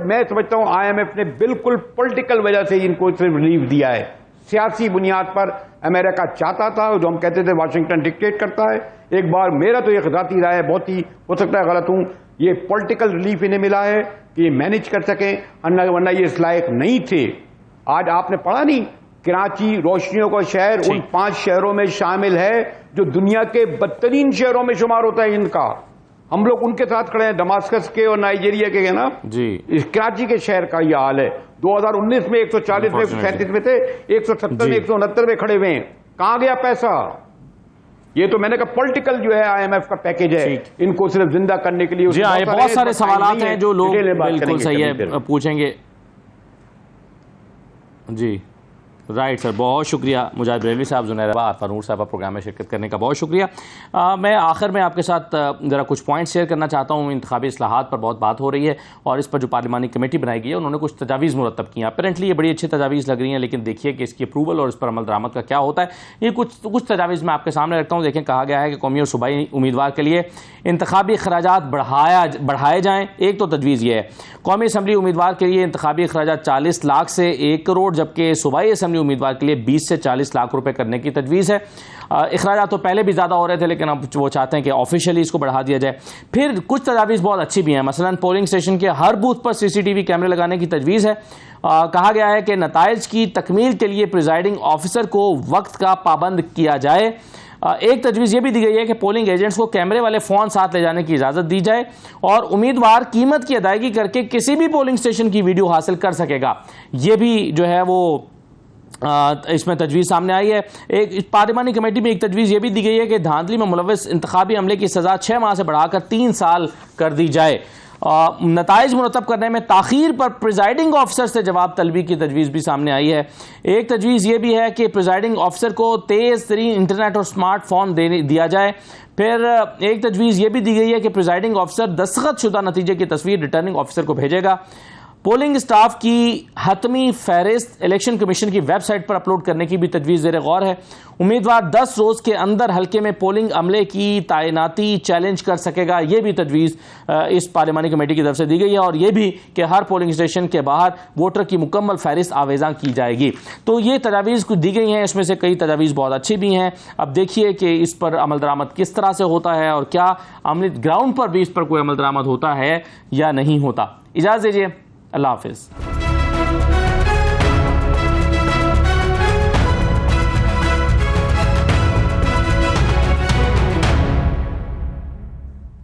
मैं समझता हूँ IMF ने बिल्कुल पॉलिटिकल वजह से इनको सिर्फ रिलीफ दिया है। सियासी बुनियाद पर अमेरिका चाहता था, जो हम कहते थे वाशिंगटन डिक्टेट करता है। एक बार मेरा तो एक ज़ाती राय है, बहुत ही हो सकता है गलत हूँ, ये पॉलिटिकल रिलीफ इन्हें मिला है कि ये मैनेज कर सकें, वरना ये इस लायक नहीं थे। आज आपने पढ़ा नहीं, कराची रोशनियों का शहर उन 5 शहरों में शामिल है जो दुनिया के बदतरीन शहरों में शुमार होता है इनका। हम लोग उनके साथ खड़े हैं, दमास्कस के और नाइजीरिया के, है ना जी। इस कराची के शहर का यह हाल है। 2019 में 140 में 137 में थे, 170 में 169 में खड़े हुए हैं। कहां गया पैसा? ये तो मैंने कहा पॉलिटिकल जो है IMF का पैकेज है, इनको सिर्फ जिंदा करने के लिए। जी हाँ, बहुत सारे सवाल हैं जो लोग बिल्कुल सही है पूछेंगे। जी राइट सर, बहुत शुक्रिया मुजाहिद बरेलवी साहब, जुनैर आरफा नूर साहब प्रोग्राम में शिरकत करने का बहुत शुक्रिया। मैं आखिर में आपके साथ ज़रा कुछ पॉइंट शेयर करना चाहता हूँ। इंतखाबी इस्लाहात पर बहुत बात हो रही है और इस पर जो पार्लिमानी कमेटी बनाई गई है उन्होंने कुछ तजावीज़ मुरतब की हैं। अपेरेंटली ये बड़ी अच्छी तजावीज़ लग रही हैं, लेकिन देखिए कि इसकी अप्रूवल और इस पर अमल दरामद का क्या होता है। ये कुछ तजावीज़ मैं आपके सामने रखता हूँ। देखें, कहा गया है कि कौमी और सूबाई उम्मीदवार के लिए इंतखाबी अखराजात बढ़ाए जाएँ। एक तो तजवीज़ ये है, कौमी असम्बली उम्मीदवार के लिए इंतखाबी अखराजात 40 लाख से 1 करोड़, जबकि सूबाई असम्बली उम्मीदवार के लिए 20 से 40 लाख रुपए करने की तजवीज़ है। अखराजात तो पहले भी ज़्यादा हो रहे थे, लेकिन अब वो चाहते हैं कि ऑफिशियली इसको बढ़ा दिया जाए। फिर कुछ तजावीज़ बहुत अच्छी भी हैं, मसलन पोलिंग स्टेशन के हर बूथ पर CCTV कैमरे लगाने की तजवीज़ है। कहा गया है कि नताइज की तकमील के लिए प्रिजाइडिंग ऑफिसर को वक्त का पाबंद किया जाए। एक तजवीज़ ये भी दी गई है कि पोलिंग एजेंट्स को कैमरे वाले फ़ोन साथ ले जाने की इजाज़त दी जाए और उम्मीदवार कीमत की अदायगी करके किसी भी पोलिंग स्टेशन की वीडियो हासिल कर सकेगा। ये भी जो है वो इसमें तजवीज़ सामने आई है। एक पार्लिमानी कमेटी में एक तजवीज़ ये भी दी गई है कि धांधली में मुलव्वस इंतखाबी अमले की सज़ा 6 माह से बढ़ाकर 3 साल कर दी जाए। नताइज मुरतब करने में ताख़ीर पर प्रिजाइडिंग ऑफिसर से जवाब तलबी की तजवीज़ भी सामने आई है। एक तजवीज़ ये भी है कि प्रिजाइडिंग ऑफिसर को तेज़ तरीन इंटरनेट और स्मार्टफोन दिया जाए। फिर एक तजवीज़ ये भी दी गई है कि प्रिजाइडिंग ऑफिसर दस्तखत शुदा नतीजे की तस्वीर रिटर्निंग ऑफिसर को भेजेगा। पोलिंग स्टाफ की हतमी फहरिस्त इलेक्शन कमीशन की वेबसाइट पर अपलोड करने की भी तजवीज़ ज़ेर गौर है। उम्मीदवार 10 रोज़ के अंदर हल्के में पोलिंग अमले की तैनाती चैलेंज कर सकेगा। ये भी तजवीज़ इस पार्लिमानी कमेटी की तरफ से दी गई है, और ये भी कि हर पोलिंग स्टेशन के बाहर वोटर की मुकम्मल फहरिस्त आवेज़ा की जाएगी। तो ये तजावीज़ कुछ दी गई हैं, इसमें से कई तजावीज़ बहुत अच्छी भी हैं। अब देखिए कि इस पर अमल दरामद किस तरह से होता है और क्या अमली ग्राउंड पर भी इस पर कोई अमल दरामद होता है या नहीं होता। इजाज़त दीजिए, अल्लाह हाफ़िज़।